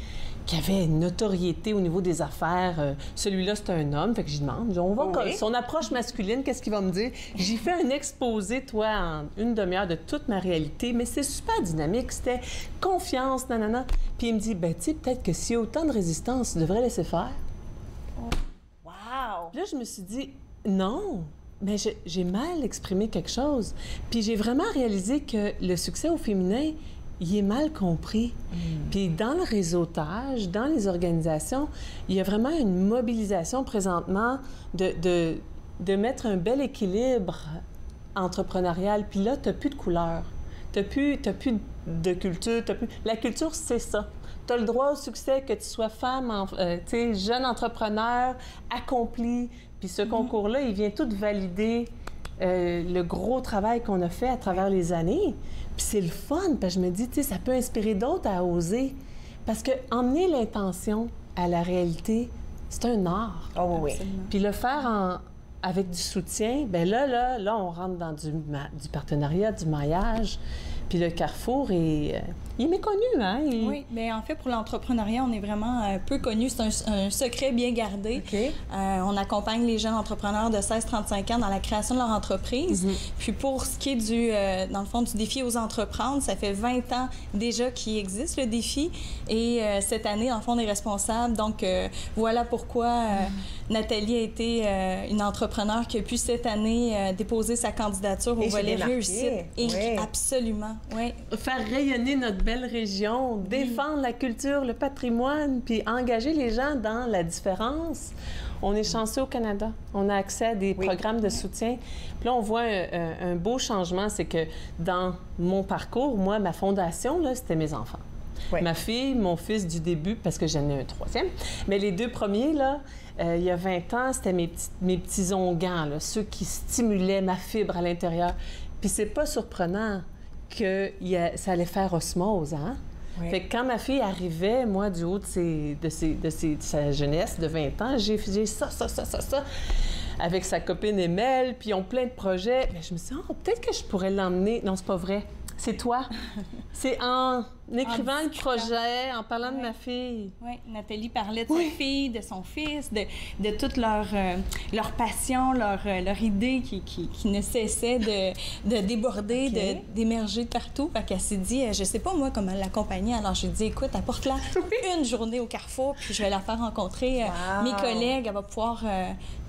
qui avait une notoriété au niveau des affaires. Celui-là, c'est un homme. Fait que j'y demande. On va son approche masculine, qu'est-ce qu'il va me dire? J'ai fait un exposé, toi, en une demi-heure de toute ma réalité, mais c'est super dynamique. C'était confiance, nanana. Puis il me dit, ben tu sais, peut-être que s'il y a autant de résistance, tu devrais laisser faire. Wow! Puis là, je me suis dit, non, mais j'ai mal exprimé quelque chose. Puis j'ai vraiment réalisé que le succès au féminin, il est mal compris. Puis dans le réseautage, dans les organisations, il y a vraiment une mobilisation présentement de mettre un bel équilibre entrepreneurial. Puis là, tu n'as plus de couleur. Tu n'as plus de culture. La culture, c'est ça. Tu as le droit au succès, que tu sois femme, jeune entrepreneur, accompli. Puis ce concours-là, il vient tout valider le gros travail qu'on a fait à travers les années. Puis c'est le fun, parce que je me dis, tu sais, ça peut inspirer d'autres à oser. Parce que emmener l'intention à la réalité, c'est un art. Oh oui. Puis le faire avec du soutien, bien là, on rentre dans du partenariat, du maillage. Puis le Carrefour, il est méconnu, hein? Oui, bien en fait, pour l'entrepreneuriat, on est vraiment peu connu. C'est un secret bien gardé. Okay. On accompagne les jeunes entrepreneurs de 16-35 ans dans la création de leur entreprise. Puis pour ce qui est dans le fond, du défi aux entreprendre, ça fait 20 ans déjà qu'il existe, le défi. Et cette année, dans le fond, on est responsable. Donc, voilà pourquoi Nathalie a été une entrepreneure qui a pu cette année déposer sa candidature au volet réussite. Et absolument. Oui. Faire rayonner notre belle région, défendre la culture, le patrimoine, puis engager les gens dans la différence. On est chanceux au Canada. On a accès à des programmes de soutien. Puis là, on voit un beau changement, c'est que dans mon parcours, moi, ma fondation, là, c'était mes enfants. Oui. Ma fille, mon fils du début, parce que j'en ai un troisième, mais les deux premiers, là, il y a 20 ans, c'était mes petits onguents, là, ceux qui stimulaient ma fibre à l'intérieur. Puis c'est pas surprenant que ça allait faire osmose, hein? Oui. Fait que quand ma fille arrivait, moi, du haut de sa jeunesse de 20 ans, j'ai ça, avec sa copine Emelle, puis ils ont plein de projets. Mais je me suis dit, peut-être que je pourrais l'emmener. Non, c'est pas vrai. C'est toi. C'est en écrivant le projet, en parlant de ma fille. Oui, Nathalie parlait de sa fille, de son fils, de toute leur passion, leur idée qui ne cessait de déborder, d'émerger de partout. Fait qu'elle s'est dit, je sais pas moi comment l'accompagner. Alors j'ai dit, écoute, apporte-la une journée au Carrefour, puis je vais la faire rencontrer mes collègues. Elle va pouvoir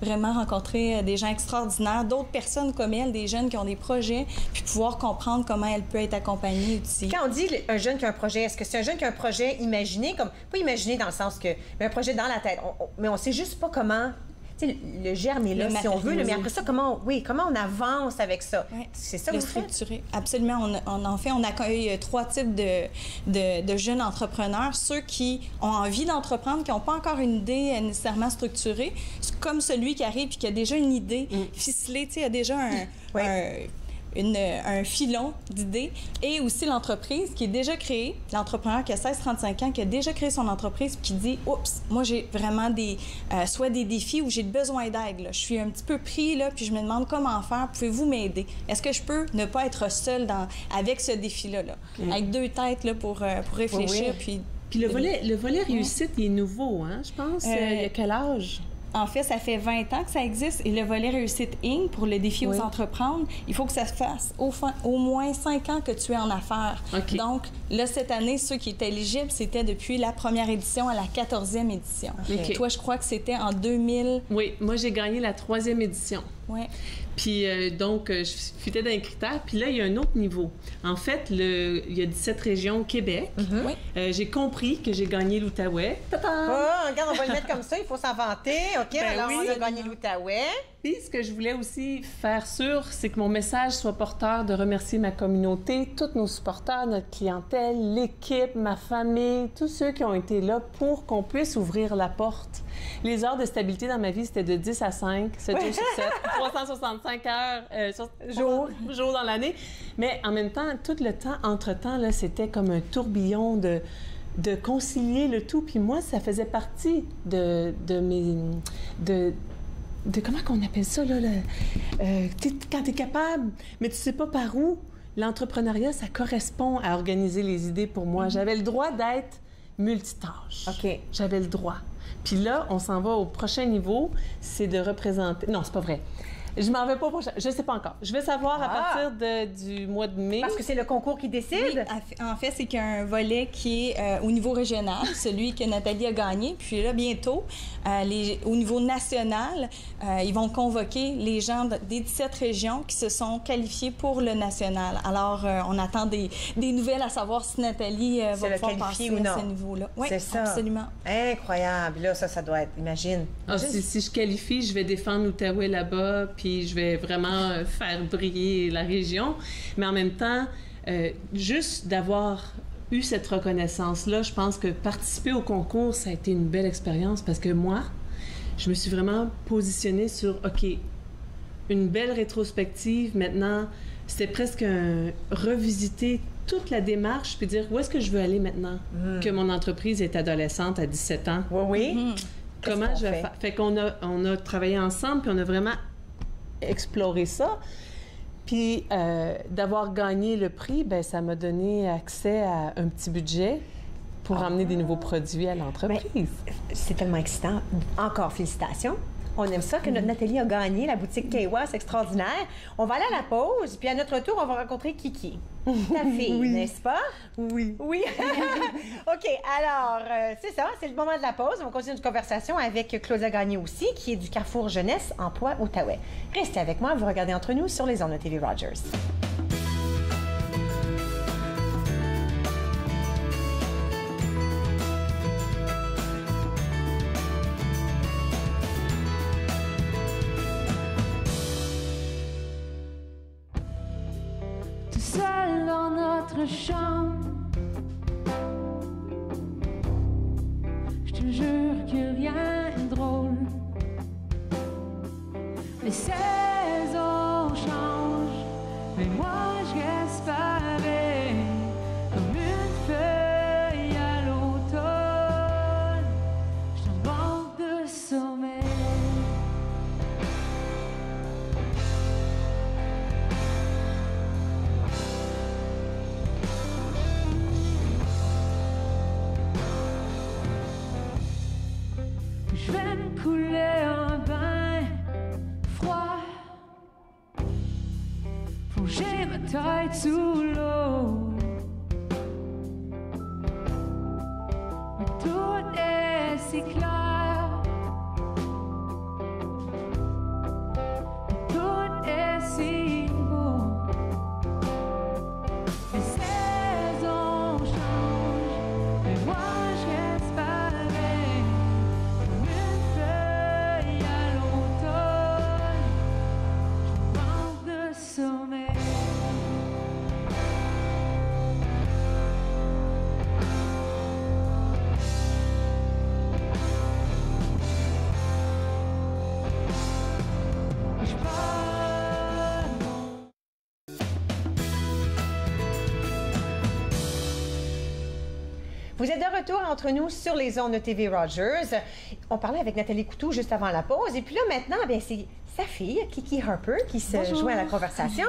vraiment rencontrer des gens extraordinaires, d'autres personnes comme elle, des jeunes qui ont des projets, puis pouvoir comprendre comment elle peut être accompagnée aussi. Quand on dit un jeune qui a un projet, est-ce que c'est un jeune qui a un projet imaginé, comme pas imaginé dans le sens que, mais un projet dans la tête, mais on sait juste pas comment, tu sais, le germe est là, si on veut, mais après ça, comment on avance avec ça? Ouais. C'est ça le structurer. Absolument. On accueille 3 types de jeunes entrepreneurs. Ceux qui ont envie d'entreprendre, qui n'ont pas encore une idée nécessairement structurée, comme celui qui arrive et qui a déjà une idée ficelée, tu sais, il y a déjà un filon d'idées et aussi l'entreprise qui est déjà créée, l'entrepreneur qui a 16-35 ans, qui a déjà créé son entreprise puis qui dit « Oups, moi j'ai vraiment soit des défis où j'ai besoin d'aide. Je suis un petit peu pris là, puis je me demande comment faire. Pouvez-vous m'aider? Est-ce que je peux ne pas être seule avec ce défi-là? Avec 2 têtes là, pour réfléchir. Oui. Puis le volet réussite, il est nouveau, hein, je pense. Il y a quel âge? En fait, ça fait 20 ans que ça existe et le volet Réussite Inc. pour le défi aux entreprendre, il faut que ça se fasse au moins 5 ans que tu es en affaires. Okay. Donc, là, cette année, ceux qui étaient éligibles, c'était depuis la première édition à la 14e édition. Okay. Toi, je crois que c'était en 2000... Oui, moi, j'ai gagné la 3e édition. Oui. Puis donc, je fitais d'un critère. Puis là, il y a un autre niveau. En fait, il y a 17 régions au Québec. Oui. J'ai compris que j'ai gagné l'Outaouais. Regarde, on va le mettre comme ça. Il faut s'en vanter. OK, alors on a gagné l'Outaouais. Puis ce que je voulais aussi faire sûr, c'est que mon message soit porteur de remercier ma communauté, tous nos supporters, notre clientèle, l'équipe, ma famille, tous ceux qui ont été là pour qu'on puisse ouvrir la porte. Les heures de stabilité dans ma vie, c'était de 10 à 5, 7 jours sur 7, 365 heures jour dans l'année. Mais en même temps, tout le temps, entre-temps, là, c'était comme un tourbillon de concilier le tout. Puis moi, ça faisait partie de comment qu'on appelle ça, là? Quand tu es capable, mais tu sais pas par où. L'entrepreneuriat, ça correspond à organiser les idées pour moi. J'avais le droit d'être multitâche. OK. J'avais le droit. Puis là, on s'en va au prochain niveau, c'est de représenter... Non, c'est pas vrai. Je m'en vais pas au prochain. Je sais pas encore. Je vais savoir à partir du mois de mai. Parce que c'est le concours qui décide? Oui, en fait, c'est qu'il y a un volet qui est au niveau régional, celui que Nathalie a gagné. Puis là, bientôt, au niveau national, ils vont convoquer les gens des 17 régions qui se sont qualifiés pour le national. Alors, on attend des nouvelles à savoir si Nathalie va pouvoir passer à ce niveau-là. Oui, c'est ça. Absolument. Incroyable. Là, ça doit être, imagine. Si je qualifie, je vais défendre l'Outaouais là-bas, puis je vais vraiment faire briller la région. Mais en même temps, juste d'avoir eu cette reconnaissance-là, je pense que participer au concours, ça a été une belle expérience parce que moi, je me suis vraiment positionnée sur, OK, une belle rétrospective. Maintenant, c'était presque revisiter toute la démarche puis dire où est-ce que je veux aller maintenant que mon entreprise est adolescente à 17 ans. Oui. Comment je vais faire? Fait qu'on a travaillé ensemble puis on a vraiment exploré ça. Puis d'avoir gagné le prix, bien, ça m'a donné accès à un petit budget pour amener des nouveaux produits à l'entreprise. C'est tellement excitant. Encore félicitations. On aime ça que notre Nathalie a gagné la boutique Kewa, c'est extraordinaire. On va aller à la pause, puis à notre retour, on va rencontrer Kiki, ta fille, n'est-ce pas? Oui. Oui. OK, alors, c'est ça, c'est le moment de la pause. On va continuer notre conversation avec Claudia Gagné aussi, qui est du Carrefour Jeunesse Emploi Outaouais. Restez avec moi, vous regardez Entre nous sur les ondes de TV Rogers. Seul dans notre chambre, je te jure que rien n'est drôle. Les saisons changent, mais moi je reste pareil, comme une feuille à l'automne. Je te manque de sommeil. Je vais me couler un bain froid, plonger ma tête sous l'eau. Mais tout est si clair, tout est si beau. Les saisons changent, mais moi je reste pareil. Vous êtes de retour entre nous sur les ondes de TV Rogers. On parlait avec Nathalie Coutou juste avant la pause. Et puis là, maintenant, bien, c'est sa fille, Kiki Harper, qui se joint à la conversation.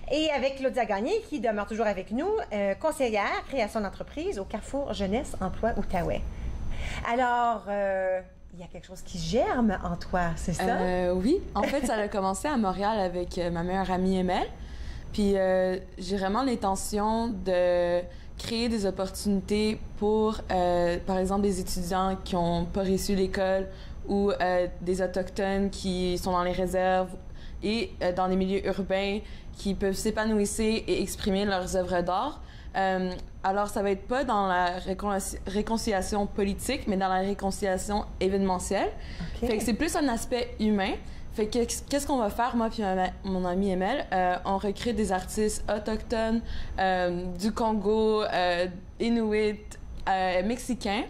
Et avec Claudia Gagné, qui demeure toujours avec nous, conseillère création d'entreprise au Carrefour Jeunesse Emploi Outaouais. Alors, il y a quelque chose qui germe en toi, c'est ça? Oui. En fait, ça a commencé à Montréal avec ma meilleure amie Emel. Puis j'ai vraiment l'intention de créer des opportunités pour, par exemple, des étudiants qui n'ont pas reçu l'école ou des Autochtones qui sont dans les réserves et dans les milieux urbains qui peuvent s'épanouir et exprimer leurs œuvres d'art. Alors, ça va être pas dans la réconciliation politique, mais dans la réconciliation événementielle. Fait que c'est plus un aspect humain. Fait que qu'est-ce qu'on va faire, moi puis mon amie Emel? On recrute des artistes autochtones du Congo, Inuit, mexicains,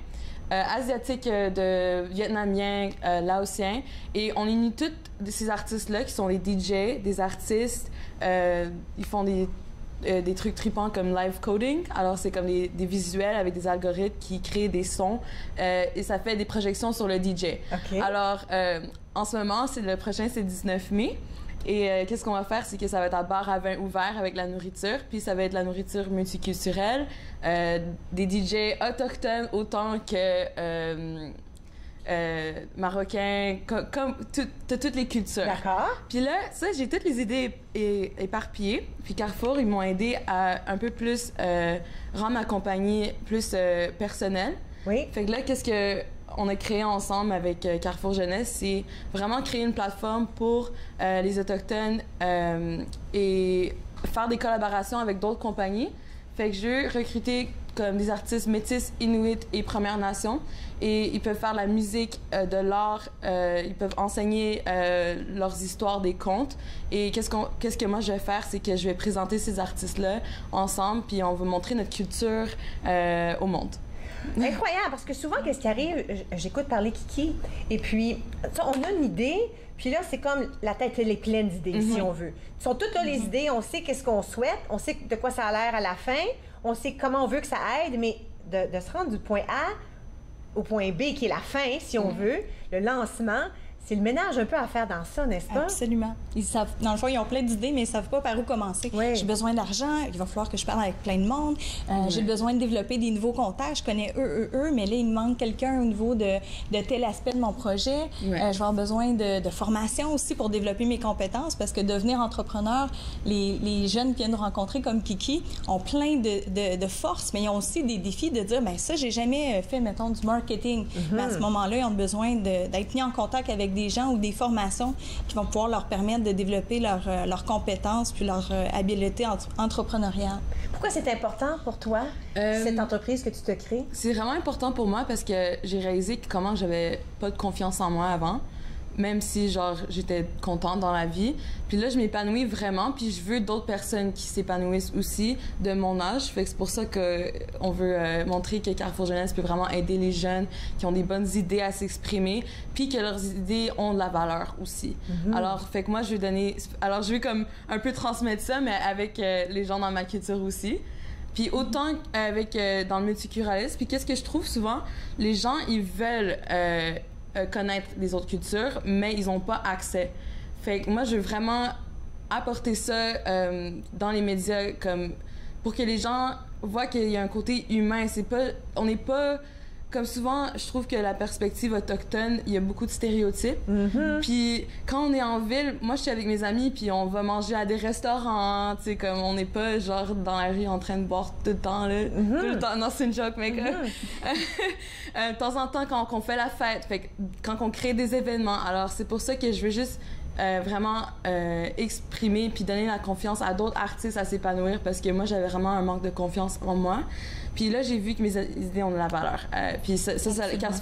asiatiques, de vietnamiens, laotiens. Et on unit tous ces artistes-là qui sont des DJ, des artistes. Ils font des trucs tripants comme live coding. Alors, c'est comme des visuels avec des algorithmes qui créent des sons et ça fait des projections sur le DJ. Alors, en ce moment, le prochain, c'est 19 mai. Et qu'est-ce qu'on va faire? C'est que ça va être un bar à vin ouvert avec la nourriture. Puis ça va être la nourriture multiculturelle, des DJ autochtones autant que marocains, comme toutes les cultures. D'accord. Puis là, ça, j'ai toutes les idées éparpillées. Puis Carrefour, ils m'ont aidé à un peu plus rendre ma compagnie plus personnelle. Oui. Fait que là, qu'est-ce qu'on a créé ensemble avec Carrefour Jeunesse, c'est vraiment créer une plateforme pour les Autochtones et faire des collaborations avec d'autres compagnies. Fait que je veux recruter comme des artistes métis, Inuits et Premières Nations. Et ils peuvent faire la musique, de l'art, ils peuvent enseigner leurs histoires, des contes. Et qu'est-ce que moi je vais faire, c'est que je vais présenter ces artistes-là ensemble, puis on va montrer notre culture au monde. Incroyable, parce que souvent, qu'est-ce qui arrive, j'écoute parler Kiki, et puis, on a une idée, puis là, c'est comme la tête, elle est pleine d'idées, si on veut. Ce sont toutes là, les idées, on sait qu'est-ce qu'on souhaite, on sait de quoi ça a l'air à la fin, on sait comment on veut que ça aide, mais de se rendre du point A au point B, qui est la fin, si on veut, le lancement, c'est le ménage un peu à faire dans ça, n'est-ce pas? Absolument. Ils savent, dans le fond, ils ont plein d'idées, mais ils ne savent pas par où commencer. Oui. J'ai besoin d'argent, il va falloir que je parle avec plein de monde. J'ai besoin de développer des nouveaux contacts. Je connais eux, mais là, il me manque quelqu'un au niveau de tel aspect de mon projet. Je vais avoir besoin de formation aussi pour développer mes compétences, parce que devenir entrepreneur, les jeunes qui viennent nous rencontrer comme Kiki ont plein de forces, mais ils ont aussi des défis de dire, bien ça, j'ai jamais fait, mettons, du marketing. Mais à ce moment-là, ils ont besoin d'être mis en contact avec des gens ou des formations qui vont pouvoir leur permettre de développer leurs compétences puis leur habileté entrepreneuriale. Pourquoi c'est important pour toi, cette entreprise que tu te crées? C'est vraiment important pour moi parce que j'ai réalisé comment j'avais pas de confiance en moi avant, même si, genre, j'étais contente dans la vie. Puis là, je m'épanouis vraiment, puis je veux d'autres personnes qui s'épanouissent aussi de mon âge. Fait que c'est pour ça qu'on veut montrer que Carrefour Jeunesse peut vraiment aider les jeunes qui ont des bonnes idées à s'exprimer, puis que leurs idées ont de la valeur aussi. Alors, fait que moi, je veux comme un peu transmettre ça, mais avec les gens dans ma culture aussi. Puis autant avec dans le multiculturalisme, puis qu'est-ce que je trouve souvent, les gens, ils veulent connaître les autres cultures, mais ils n'ont pas accès. Fait que moi, je veux vraiment apporter ça dans les médias comme pour que les gens voient qu'il y a un côté humain. On n'est pas... Comme souvent, je trouve que la perspective autochtone, il y a beaucoup de stéréotypes. Puis quand on est en ville, moi, je suis avec mes amis, puis on va manger à des restaurants, tu sais, comme on n'est pas, genre, dans la rue en train de boire tout le temps, là. Tout le temps. Non, c'est une joke, mec. De temps en temps, quand on fait la fête, fait que, quand on crée des événements. Alors, c'est pour ça que je veux juste vraiment exprimer puis donner la confiance à d'autres artistes à s'épanouir, parce que moi, j'avais vraiment un manque de confiance en moi. Puis là, j'ai vu que mes idées ont de la valeur. Puis ça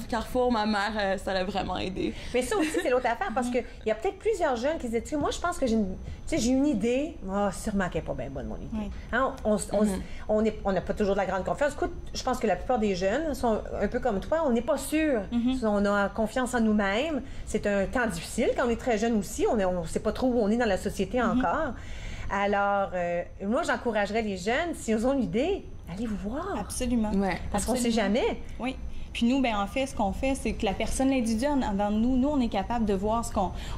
Carrefour, ma mère, ça l'a vraiment aidé. Mais ça aussi, c'est l'autre affaire, parce qu'il y a peut-être plusieurs jeunes qui se disent, moi, je pense que j'ai une idée. Sûrement qu'elle n'est pas bien bonne, mon idée. Oui. Hein, on n'a pas toujours de la grande confiance. Écoute, je pense que la plupart des jeunes sont un peu comme toi. On n'est pas sûr. On a confiance en nous-mêmes. C'est un temps difficile quand on est très jeune aussi. On ne sait pas trop où on est dans la société encore. Alors, moi, j'encouragerais les jeunes, s'ils ont une idée, allez vous voir. Absolument. Ouais. Parce qu'on ne sait jamais. Oui. Puis nous, ben en fait, ce qu'on fait, c'est que la personne, l'individu dans nous, on est capable de voir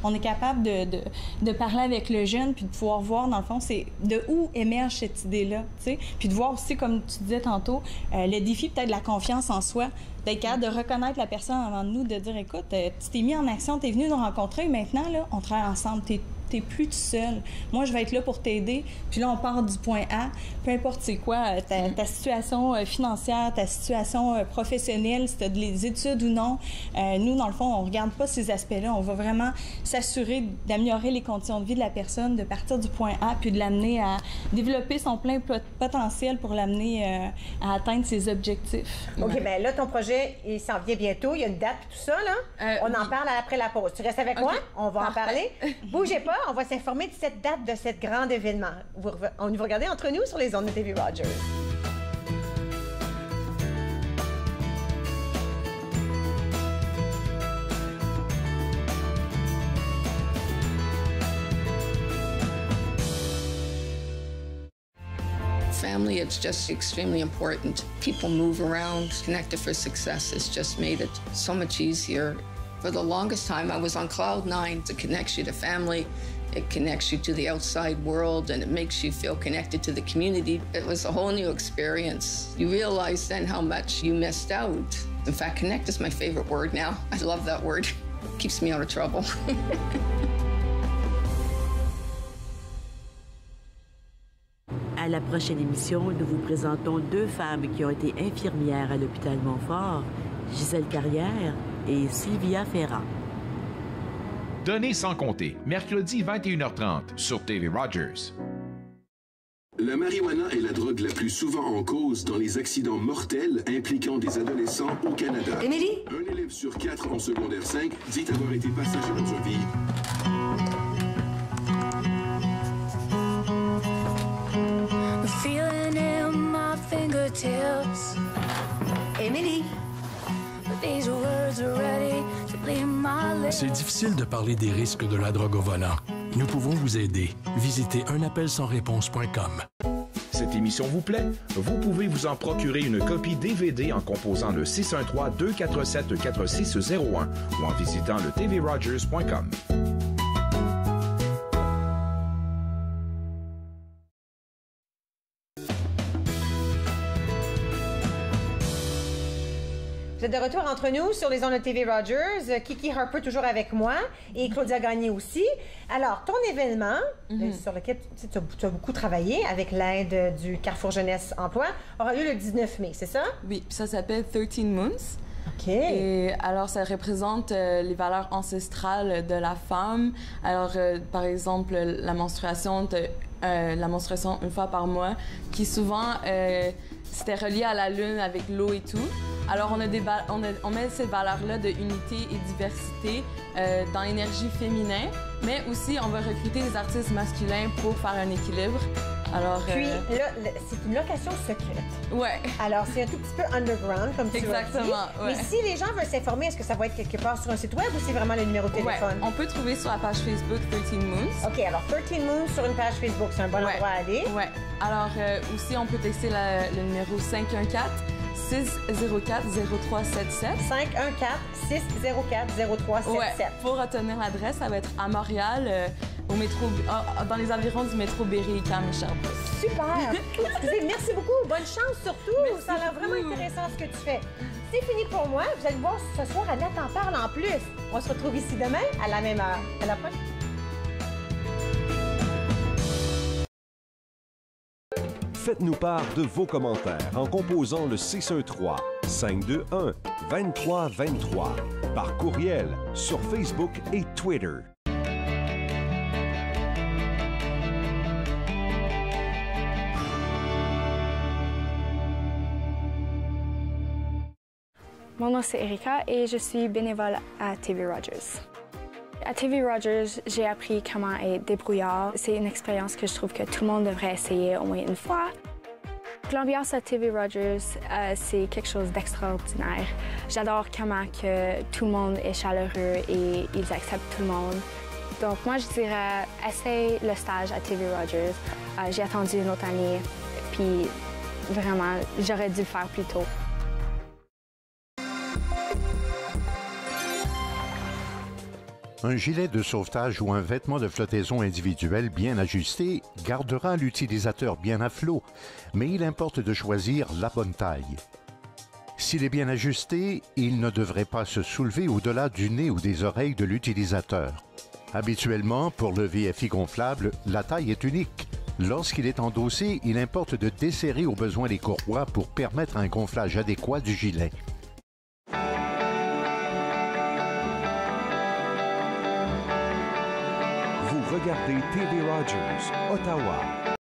on est capable de parler avec le jeune, puis de pouvoir voir, dans le fond, c'est de où émerge cette idée-là, tu sais. Puis de voir aussi, comme tu disais tantôt, le défi peut-être de la confiance en soi, d'être capable de reconnaître la personne avant nous, de dire, écoute, tu t'es mis en action, tu es venu nous rencontrer, maintenant, là, on travaille ensemble, t'es plus tout seul. Moi, je vais être là pour t'aider. Puis là, on part du point A. Peu importe c'est quoi, ta situation financière, ta situation professionnelle, si tu as des études ou non. Nous, dans le fond, on regarde pas ces aspects-là. On va vraiment s'assurer d'améliorer les conditions de vie de la personne, de partir du point A, puis de l'amener à développer son plein potentiel pour l'amener à atteindre ses objectifs. OK, bien là, ton projet, il s'en vient bientôt. Il y a une date et tout ça, là. On en parle après la pause. Tu restes avec moi? On va en parler. Bougez pas. On va s'informer de cette date de ce grand événement. On va regarder entre nous sur les ondes de TV Rogers. Family, it's just extremely important. People move around. Connected for Success has just made it so much easier. For the longest time, I was on cloud nine. It connects you to family, it connects you to the outside world, and it makes you feel connected to the community. It was a whole new experience. You realize then how much you missed out. In fact, connect is my favorite word now. I love that word. It keeps me out of trouble. À la prochaine émission, nous vous présentons deux femmes qui ont été infirmières à l'hôpital Montfort, Gisèle Carrière et Sylvia Ferrand. Données sans compter, mercredi 21h30 sur TV Rogers. La marijuana est la drogue la plus souvent en cause dans les accidents mortels impliquant des adolescents au Canada. Émilie? Un élève sur 4 en secondaire 5 dit avoir été passager dans un véhicule. Émilie? C'est difficile de parler des risques de la drogue au volant. Nous pouvons vous aider. Visitez unappelsansréponse.com. Cette émission vous plaît? Vous pouvez vous en procurer une copie DVD en composant le 613-247-4601 ou en visitant le tvrogers.com. Vous êtes de retour entre nous sur les ondes de TV Rogers. Kiki Harper toujours avec moi et Claudia Gagné aussi. Alors, ton événement, sur lequel tu as beaucoup travaillé avec l'aide du Carrefour Jeunesse Emploi, aura lieu le 19 mai, c'est ça? Oui, ça s'appelle 13 Moons. OK. Et alors, ça représente les valeurs ancestrales de la femme. Alors, par exemple, la menstruation une fois par mois, qui souvent, c'était relié à la lune avec l'eau et tout. Alors, on met ces valeurs-là de unité et diversité dans l'énergie féminin, mais aussi, on va recruter des artistes masculins pour faire un équilibre. Alors, puis, là, c'est une location secrète. Ouais. Alors, c'est un tout petit peu underground, comme tu l'as dit. Exactement, ouais. Mais si les gens veulent s'informer, est-ce que ça va être quelque part sur un site web ou c'est vraiment le numéro de téléphone? Ouais. On peut trouver sur la page Facebook 13 Moons. OK, alors 13 Moons sur une page Facebook, c'est un bon endroit à aller. Ouais. Alors, aussi, on peut texter le numéro 514-604-0377. 514-604-0377. Ouais. Pour retenir l'adresse, ça va être à Montréal, au métro, dans les environs du métro Berry-UQAM et Sherbrooke. Super! Écoutez, merci beaucoup. Bonne chance surtout. Merci ça a l'air vraiment intéressant ce que tu fais. C'est fini pour moi. Vous allez voir ce soir, Annette en parle en plus. On se retrouve ici demain à la même heure. À la prochaine. Faites-nous part de vos commentaires en composant le 613-521-2323 par courriel sur Facebook et Twitter. Mon nom c'est Erika et je suis bénévole à TV Rogers. À TV Rogers, j'ai appris comment être débrouillard. C'est une expérience que je trouve que tout le monde devrait essayer au moins une fois. L'ambiance à TV Rogers, c'est quelque chose d'extraordinaire. J'adore comment que tout le monde est chaleureux et ils acceptent tout le monde. Donc moi, je dirais, essaye le stage à TV Rogers. J'ai attendu une autre année, puis vraiment, j'aurais dû le faire plus tôt. Un gilet de sauvetage ou un vêtement de flottaison individuel bien ajusté gardera l'utilisateur bien à flot, mais il importe de choisir la bonne taille. S'il est bien ajusté, il ne devrait pas se soulever au-delà du nez ou des oreilles de l'utilisateur. Habituellement, pour le VFI gonflable, la taille est unique. Lorsqu'il est endossé, il importe de desserrer au besoin les courroies pour permettre un gonflage adéquat du gilet. Vous regardez TV Rogers, Ottawa.